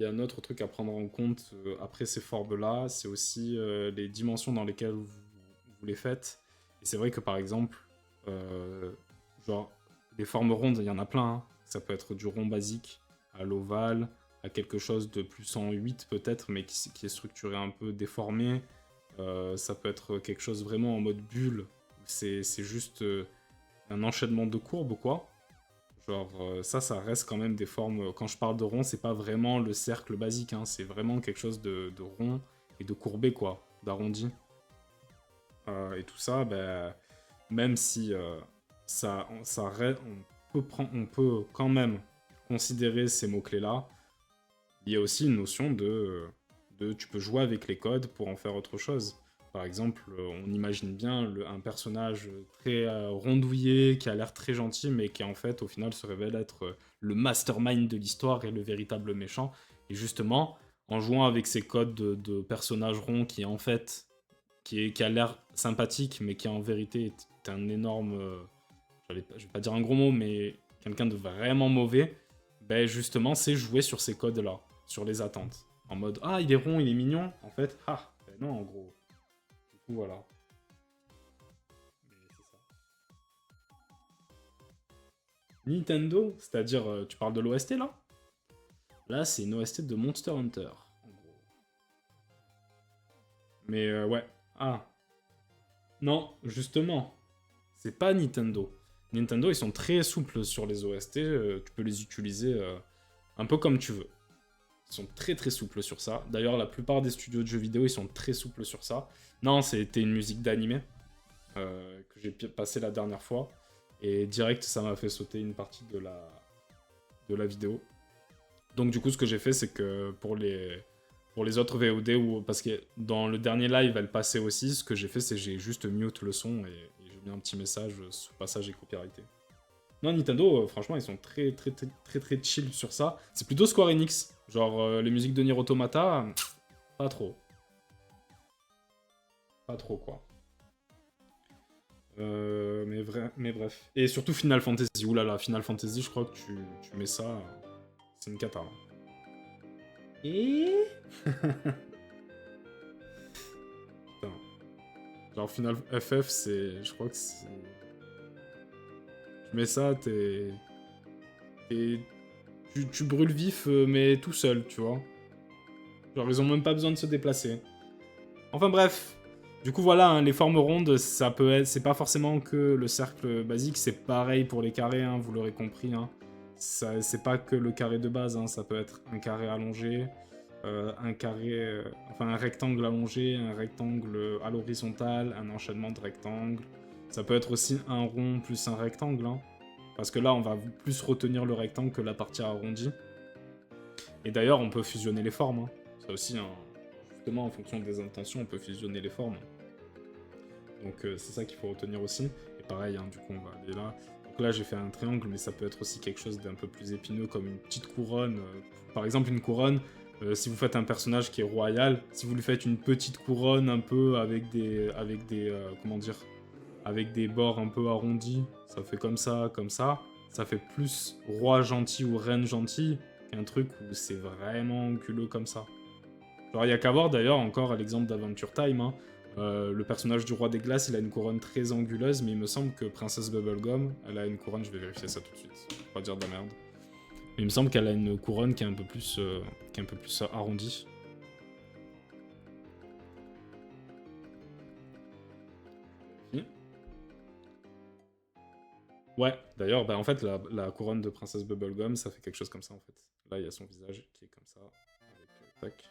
a un autre truc à prendre en compte après ces formes-là. C'est aussi les dimensions dans lesquelles vous les faites. Et c'est vrai que par exemple, genre, les formes rondes, il y en a plein. Hein. Ça peut être du rond basique à l'ovale, à quelque chose de plus en 8 peut-être, mais qui est structuré un peu déformé. Ça peut être quelque chose vraiment en mode bulle. C'est juste un enchaînement de courbes, quoi. Genre, ça reste quand même des formes... Quand je parle de rond, c'est pas vraiment le cercle basique, hein, c'est vraiment quelque chose de rond et de courbé, quoi, d'arrondi. Et tout ça, ben, même si on peut quand même considérer ces mots-clés-là. Il y a aussi une notion de tu peux jouer avec les codes pour en faire autre chose. Par exemple, on imagine bien un personnage très rondouillé, qui a l'air très gentil, mais qui en fait, au final, se révèle être le mastermind de l'histoire et le véritable méchant. Et justement, en jouant avec ces codes de personnage rond qui, en fait, qui a l'air sympathique, mais qui en vérité est un énorme... je vais pas dire un gros mot, mais quelqu'un de vraiment mauvais, ben justement, c'est jouer sur ces codes-là, sur les attentes. En mode, ah, il est rond, il est mignon. En fait, ah, ben non, en gros. Du coup, voilà. Mais c'est ça. Nintendo, c'est-à-dire, tu parles de l'OST là? Là, c'est une OST de Monster Hunter, en gros. Mais ouais. Ah, non, justement, c'est pas Nintendo. Nintendo, ils sont très souples sur les OST, tu peux les utiliser un peu comme tu veux. Ils sont très très souples sur ça. D'ailleurs, la plupart des studios de jeux vidéo, ils sont très souples sur ça. Non, c'était une musique d'animé que j'ai passé la dernière fois. Et direct, ça m'a fait sauter une partie de la vidéo. Donc du coup, ce que j'ai fait, c'est que pour les autres VOD, parce que dans le dernier live, elle passait aussi, ce que j'ai fait, c'est que j'ai juste mute le son et j'ai mis un petit message, ce passage est copyrighté. Non, Nintendo, franchement, ils sont très, très, très, très, très chill sur ça. C'est plutôt Square Enix. Genre, les musiques de Nier Automata, pas trop. Pas trop, quoi. Mais bref. Et surtout Final Fantasy. Oulala, Final Fantasy, je crois que tu mets ça, c'est une cata. Et putain. Genre Final FF, c'est... Je crois que c'est... Tu mets ça, tu brûles vif, mais tout seul, tu vois. Genre, ils ont même pas besoin de se déplacer. Enfin bref. Du coup, voilà, hein, les formes rondes, ça peut être... C'est pas forcément que le cercle basique, c'est pareil pour les carrés, hein, vous l'aurez compris. Hein. C'est pas que le carré de base, hein, ça peut être un carré allongé, un carré... enfin, un rectangle allongé, un rectangle à l'horizontale, un enchaînement de rectangles. Ça peut être aussi un rond plus un rectangle, hein. Parce que là, on va plus retenir le rectangle que la partie arrondie. Et d'ailleurs, on peut fusionner les formes. Hein. Ça aussi, hein, justement, en fonction des intentions, on peut fusionner les formes. Donc c'est ça qu'il faut retenir aussi. Et pareil, hein, du coup, on va aller là. Donc là, j'ai fait un triangle, mais ça peut être aussi quelque chose d'un peu plus épineux, comme une petite couronne. Par exemple, une couronne, si vous faites un personnage qui est royal, si vous lui faites une petite couronne un peu avec des comment dire, avec des bords un peu arrondis, ça fait comme ça, ça fait plus roi gentil ou reine gentille qu'un truc où c'est vraiment anguleux comme ça. Genre, il y a qu'à voir d'ailleurs encore à l'exemple d'Adventure Time, hein. Le personnage du roi des glaces, il a une couronne très anguleuse, mais il me semble que Princesse Bubblegum, elle a une couronne, je vais vérifier ça tout de suite, pour pas dire de la merde. Mais il me semble qu'elle a une couronne qui est un peu plus arrondie. Ouais, d'ailleurs, bah, en fait, la couronne de Princesse Bubblegum, ça fait quelque chose comme ça, en fait. Là, il y a son visage qui est comme ça, avec tac.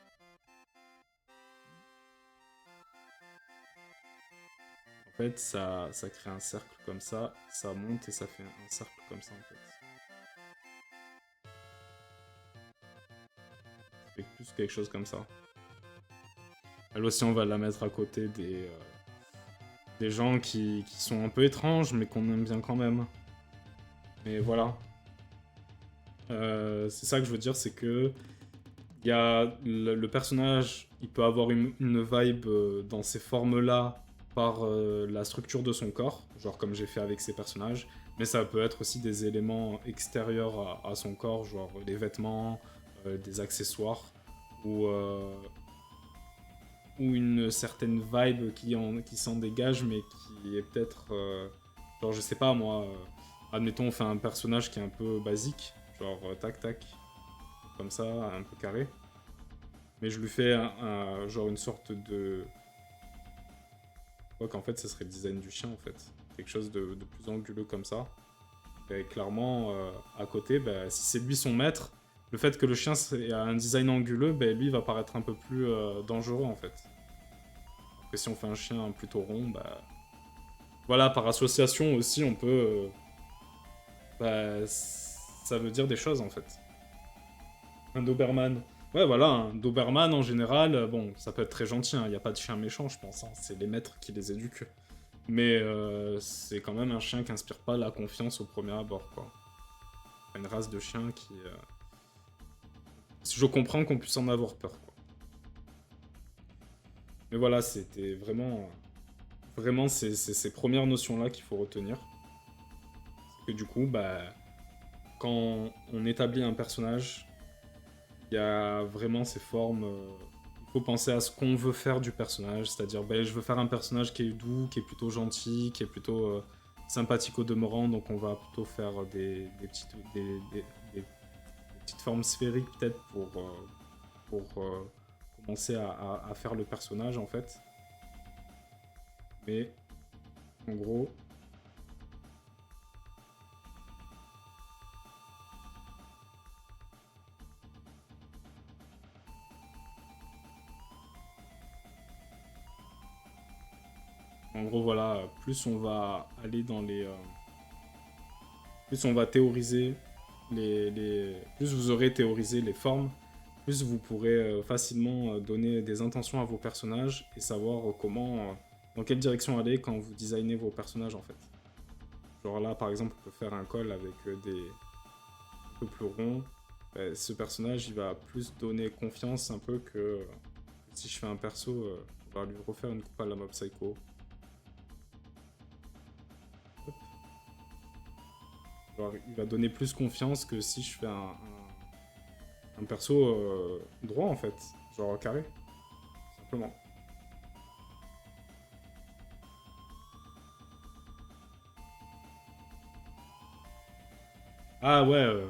En fait, ça crée un cercle comme ça monte et ça fait un cercle comme ça, en fait. Ça fait plus quelque chose comme ça. Elle aussi, on va la mettre à côté des gens qui sont un peu étranges, mais qu'on aime bien quand même. Mais voilà. C'est ça que je veux dire, c'est que il y a le personnage, il peut avoir une vibe dans ces formes-là par la structure de son corps, genre comme j'ai fait avec ces personnages, mais ça peut être aussi des éléments extérieurs à son corps, genre des vêtements, des accessoires, ou une certaine vibe qui s'en dégage, mais qui est peut-être... genre, je sais pas, moi, admettons, on fait un personnage qui est un peu basique, genre tac tac, comme ça, un peu carré. Mais je lui fais genre une sorte de... quoi qu'en fait, ce serait le design du chien, en fait. Quelque chose de plus anguleux comme ça. Et clairement, à côté, bah, si c'est lui son maître, le fait que le chien a un design anguleux, bah, lui va paraître un peu plus dangereux, en fait. Alors que si on fait un chien plutôt rond, bah... Voilà, par association aussi, on peut... ça veut dire des choses, en fait. Un Doberman. Ouais, voilà, un Doberman, en général, bon, ça peut être très gentil, il n'y a pas de chien méchant, je pense, hein, c'est les maîtres qui les éduquent. Mais c'est quand même un chien qui inspire pas la confiance au premier abord, quoi. Une race de chien qui... Je comprends qu'on puisse en avoir peur, quoi. Mais voilà, c'était vraiment... Vraiment, c'est ces premières notions-là qu'il faut retenir. C'est que du coup, bah... Quand on établit un personnage, il y a vraiment ces formes... Il faut penser à ce qu'on veut faire du personnage, c'est-à-dire, ben, je veux faire un personnage qui est doux, qui est plutôt gentil, qui est plutôt sympathique au demeurant, donc on va plutôt faire des petites formes sphériques peut-être pour commencer à faire le personnage en fait. Mais en gros, voilà, plus on va aller dans les... plus on va théoriser plus vous aurez théorisé les formes, plus vous pourrez facilement donner des intentions à vos personnages et savoir dans quelle direction aller quand vous designez vos personnages en fait. Genre là par exemple on peut faire un col avec des un peu plus ronds. Ce personnage il va plus donner confiance un peu que si je fais un perso, on va lui refaire une coupe à la Mob Psycho. Genre, il va donner plus confiance que si je fais un perso droit en fait, genre carré, simplement. Ah ouais,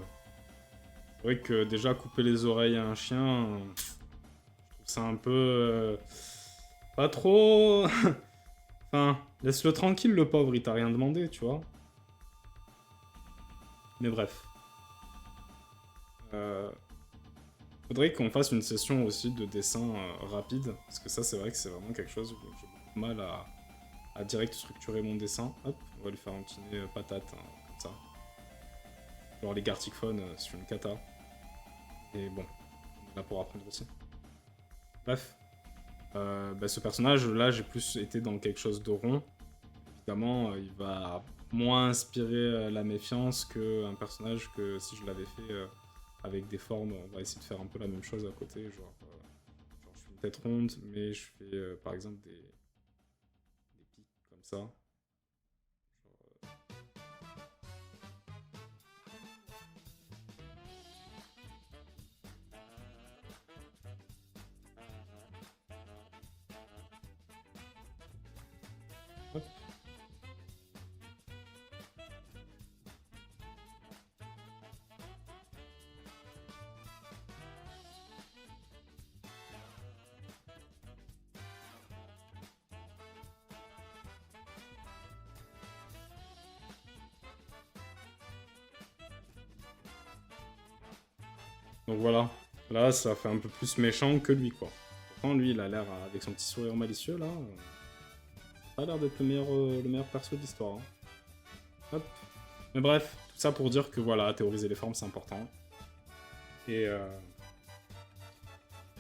c'est vrai que déjà couper les oreilles à un chien, je trouve ça un peu... pas trop... enfin, laisse-le tranquille le pauvre, il t'a rien demandé, tu vois. Mais bref. Euh, Faudrait qu'on fasse une session aussi de dessin rapide, parce que ça c'est vrai que c'est vraiment quelque chose où j'ai beaucoup de mal à direct structurer mon dessin. Hop, on va lui faire un petit nez patate, hein, comme ça. Genre les Gartic Phone, c'est une cata. Et bon, on est là pour apprendre aussi. Bref. Bah, ce personnage, là, j'ai plus été dans quelque chose de rond. Évidemment, il va moins inspirer la méfiance qu'un personnage que si je l'avais fait avec des formes. On va essayer de faire un peu la même chose à côté. Genre je fais une tête ronde, mais je fais par exemple des pics comme ça. Hop. Donc voilà. Là, ça fait un peu plus méchant que lui, quoi. Pourtant, lui, il a l'air, avec son petit sourire malicieux, là, pas l'air d'être le meilleur perso de l'histoire. Hein. Hop. Mais bref, tout ça pour dire que voilà, théoriser les formes, c'est important. Et,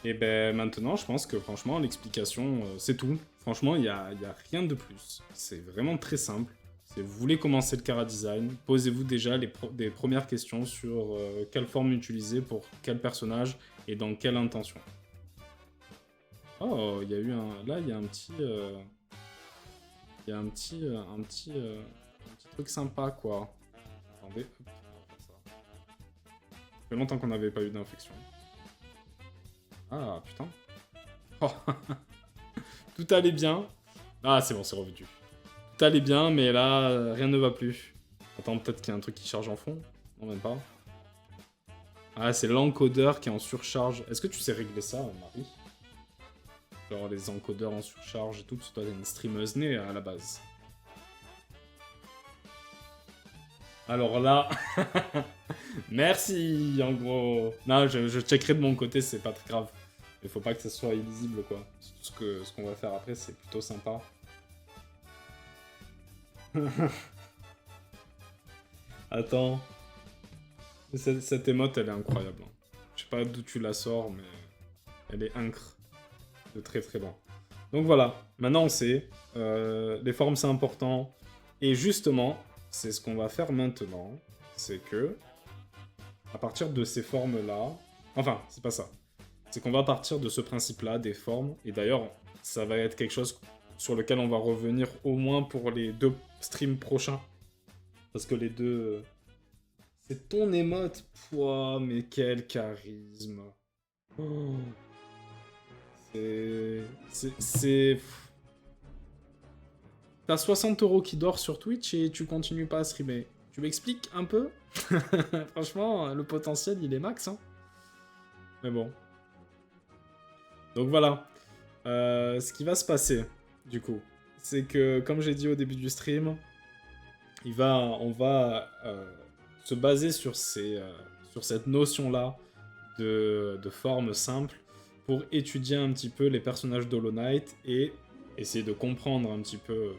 et ben maintenant, je pense que franchement, l'explication, c'est tout. Franchement, il y a rien de plus. C'est vraiment très simple. Si vous voulez commencer le Chara Design, posez-vous déjà des premières questions sur quelle forme utiliser pour quel personnage et dans quelle intention. Oh, il y a eu un... Là, il y a un petit... Il y a un petit truc sympa, quoi. Attendez, hop, on va faire ça. Ça fait longtemps qu'on n'avait pas eu d'infection. Ah, putain. Oh. Tout allait bien. Ah, c'est bon, c'est revenu. Tout allait bien, mais là, rien ne va plus. Attends, peut-être qu'il y a un truc qui charge en fond. Non, même pas. Ah, c'est l'encodeur qui est en surcharge. Est-ce que tu sais régler ça, Marie? Genre les encodeurs en surcharge et tout, parce que toi, t'es une streameuse née à la base. Alors là... Merci, en gros. Non, je checkerai de mon côté, c'est pas très grave. Il faut pas que ça soit illisible, quoi. Ce qu'on va faire après, c'est plutôt sympa. Attends. Cette émote, elle est incroyable. Hein. Je sais pas d'où tu la sors, mais elle est incre. De très très loin. Donc voilà, maintenant on sait. Les formes, c'est important. Et justement, c'est ce qu'on va faire maintenant. C'est que, à partir de ces formes-là... Enfin, c'est pas ça. C'est qu'on va partir de ce principe-là, des formes. Et d'ailleurs, ça va être quelque chose sur lequel on va revenir au moins pour les 2 streams prochains. Parce que les 2... C'est ton émote. Pouah, mais quel charisme. Oh. C'est... T'as 60 € qui dort sur Twitch et tu continues pas à streamer. Tu m'expliques un peu? Franchement, le potentiel, il est max, hein. Mais bon. Donc voilà. Ce qui va se passer, du coup, c'est que, comme j'ai dit au début du stream, on va se baser sur cette notion-là de forme simple pour étudier un petit peu les personnages d'Hollow Knight et essayer de comprendre un petit peu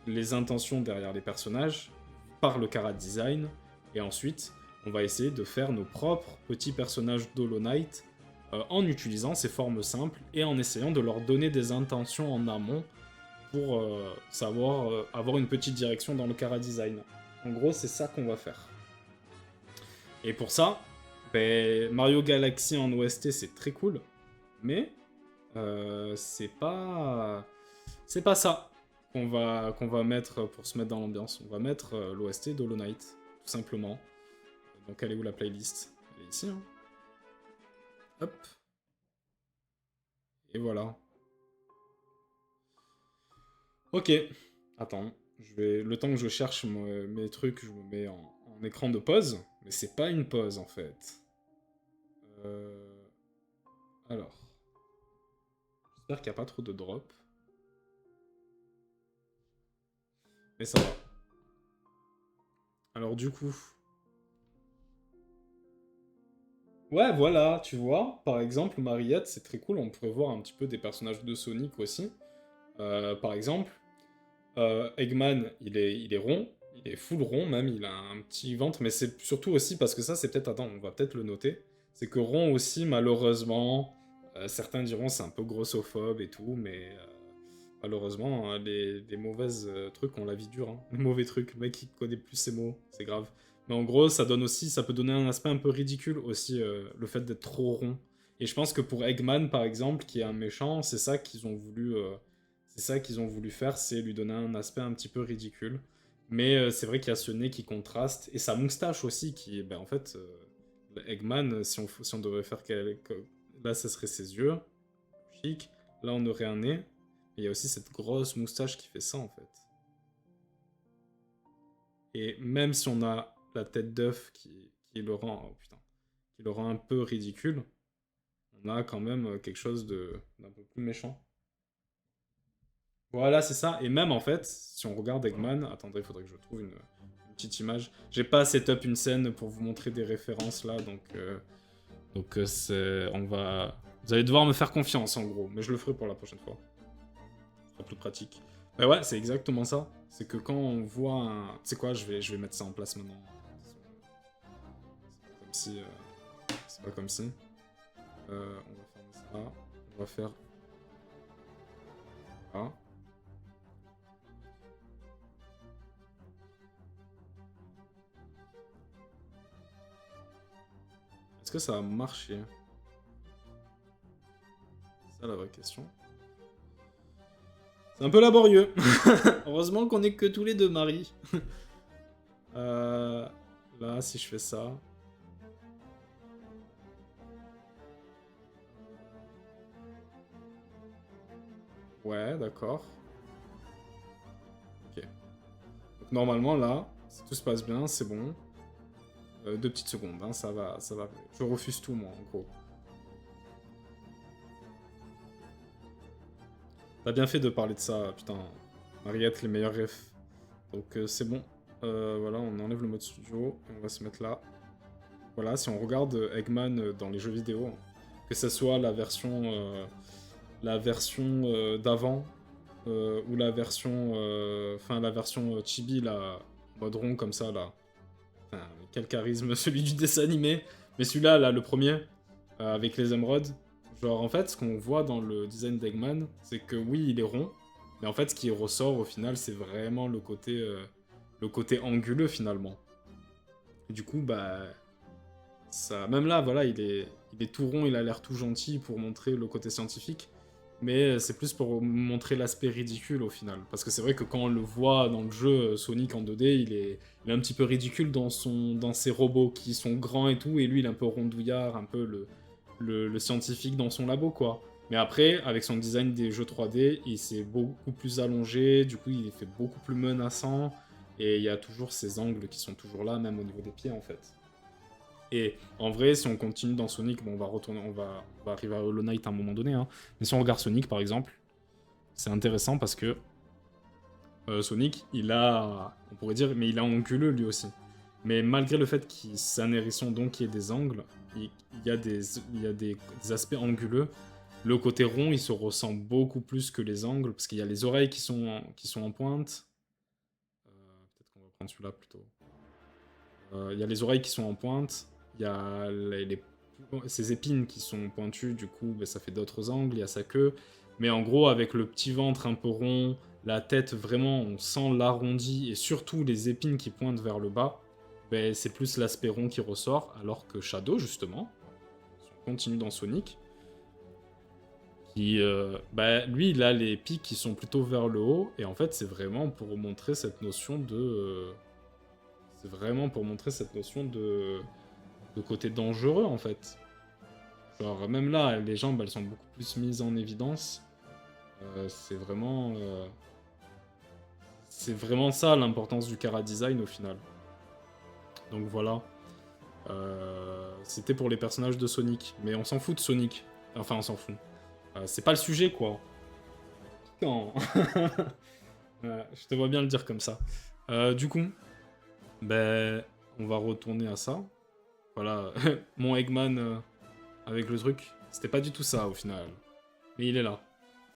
les intentions derrière les personnages par le chara design. Et ensuite, on va essayer de faire nos propres petits personnages d'Hollow Knight en utilisant ces formes simples et en essayant de leur donner des intentions en amont pour savoir avoir une petite direction dans le chara design. En gros, c'est ça qu'on va faire. Et pour ça, ben, Mario Galaxy en OST, c'est très cool, mais c'est pas ça qu'on va mettre pour se mettre dans l'ambiance. On va mettre l'OST d'Hollow Knight, tout simplement. Donc elle est où la playlist? Elle est ici, hein. Hop. Et voilà. Ok. Attends. Le temps que je cherche mes trucs, je me mets en écran de pause. Mais c'est pas une pause, en fait. Alors. J'espère qu'il n'y a pas trop de drop. Mais ça va. Alors du coup... Ouais, voilà, tu vois. Par exemple, Mariette, c'est très cool. On pourrait voir un petit peu des personnages de Sonic aussi. Par exemple, Eggman, il est rond. Il est full rond même. Il a un petit ventre. Mais c'est surtout aussi parce que ça, c'est peut-être... Attends, on va peut-être le noter. C'est que rond aussi, malheureusement... certains diront c'est un peu grossophobe et tout, mais... malheureusement, hein, les mauvaises trucs, on la vie dure. Hein. Les mauvais trucs, le mec qui connaît plus ses mots, c'est grave. Mais en gros, ça peut donner un aspect un peu ridicule aussi, le fait d'être trop rond. Et je pense que pour Eggman, par exemple, qui est un méchant, c'est ça qu'ils ont voulu, faire, c'est lui donner un aspect un petit peu ridicule. Mais c'est vrai qu'il y a ce nez qui contraste, et sa moustache aussi, qui est, ben, en fait, Eggman, si on devait faire là, ce serait ses yeux, chic. Là, on aurait un nez. Et il y a aussi cette grosse moustache qui fait ça, en fait. Et même si on a la tête d'œuf qui le rend... Oh putain. Qui le rend un peu ridicule, on a quand même quelque chose d'un peu plus méchant. Voilà, c'est ça. Et même, en fait, si on regarde Eggman... Attendez, il faudrait que je trouve une petite image. J'ai pas set-up une scène pour vous montrer des références, là, donc... c'est... On va... Vous allez devoir me faire confiance, en gros. Mais je le ferai pour la prochaine fois. Plus pratique. Bah ouais, c'est exactement ça. C'est que quand on voit un... Tu sais quoi, je vais mettre ça en place maintenant. C'est pas comme si... on va fermer ça. On va faire... Voilà. Est-ce que ça va marcher? C'est ça la vraie question. C'est un peu laborieux. Heureusement qu'on est que tous les deux, Marie. Là, si je fais ça... Ouais, d'accord. Ok. Donc normalement, là, si tout se passe bien, c'est bon. 2 petites secondes, hein, ça va. Je refuse tout, moi, en gros. T'as bien fait de parler de ça, putain. Mariette, les meilleurs refs. Donc c'est bon. Voilà, on enlève le mode studio et on va se mettre là. Voilà, si on regarde Eggman dans les jeux vidéo, que ce soit la version d'avant ou la version, enfin la version chibi, là, mode rond comme ça, là. Enfin, quel charisme, celui du dessin animé. Mais celui-là, là, le premier, avec les émeraudes. Genre, en fait, ce qu'on voit dans le design d'Eggman, c'est que oui, il est rond, mais en fait, ce qui ressort au final, c'est vraiment le côté anguleux finalement. Et du coup, bah, ça, même là, voilà, il est tout rond, il a l'air tout gentil pour montrer le côté scientifique, mais c'est plus pour montrer l'aspect ridicule au final. Parce que c'est vrai que quand on le voit dans le jeu Sonic en 2D, il est un petit peu ridicule dans ses robots qui sont grands et tout, et lui il est un peu rondouillard, un peu le scientifique dans son labo quoi. Mais après, avec son design des jeux 3D, il s'est beaucoup plus allongé, du coup il est fait beaucoup plus menaçant, et il y a toujours ces angles qui sont toujours là, même au niveau des pieds en fait. Et en vrai, si on continue dans Sonic, bon, on va arriver à Hollow Knight à un moment donné, hein. Mais si on regarde Sonic, par exemple, c'est intéressant parce que Sonic, il a, on pourrait dire, mais il a anguleux lui aussi. Mais malgré le fait qu'il c'est un hérisson, donc qu'il y ait des angles, il y a des aspects anguleux. Le côté rond, il se ressent beaucoup plus que les angles, parce qu'il y a les oreilles qui sont en pointe. Peut-être qu'on va prendre celui-là plutôt. Il y a les oreilles qui sont en pointe, il y a ses épines qui sont pointues, du coup ben, ça fait d'autres angles, il y a sa queue. Mais en gros, avec le petit ventre un peu rond, la tête vraiment, on sent l'arrondi, et surtout les épines qui pointent vers le bas, ben, c'est plus l'aspect rond qui ressort, alors que Shadow, justement, si on continue dans Sonic, bah, lui, il a les pics qui sont plutôt vers le haut, et en fait, c'est vraiment pour montrer cette notion c'est vraiment pour montrer cette notion de côté dangereux en fait. Genre même là, les jambes elles sont beaucoup plus mises en évidence. C'est vraiment ça l'importance du Chara Design au final. Donc voilà. C'était pour les personnages de Sonic. Mais on s'en fout de Sonic. Enfin on s'en fout. C'est pas le sujet quoi. Non. Je te vois bien le dire comme ça. Du coup, ben, on va retourner à ça. Voilà, mon Eggman avec le truc. C'était pas du tout ça au final. Mais il est là.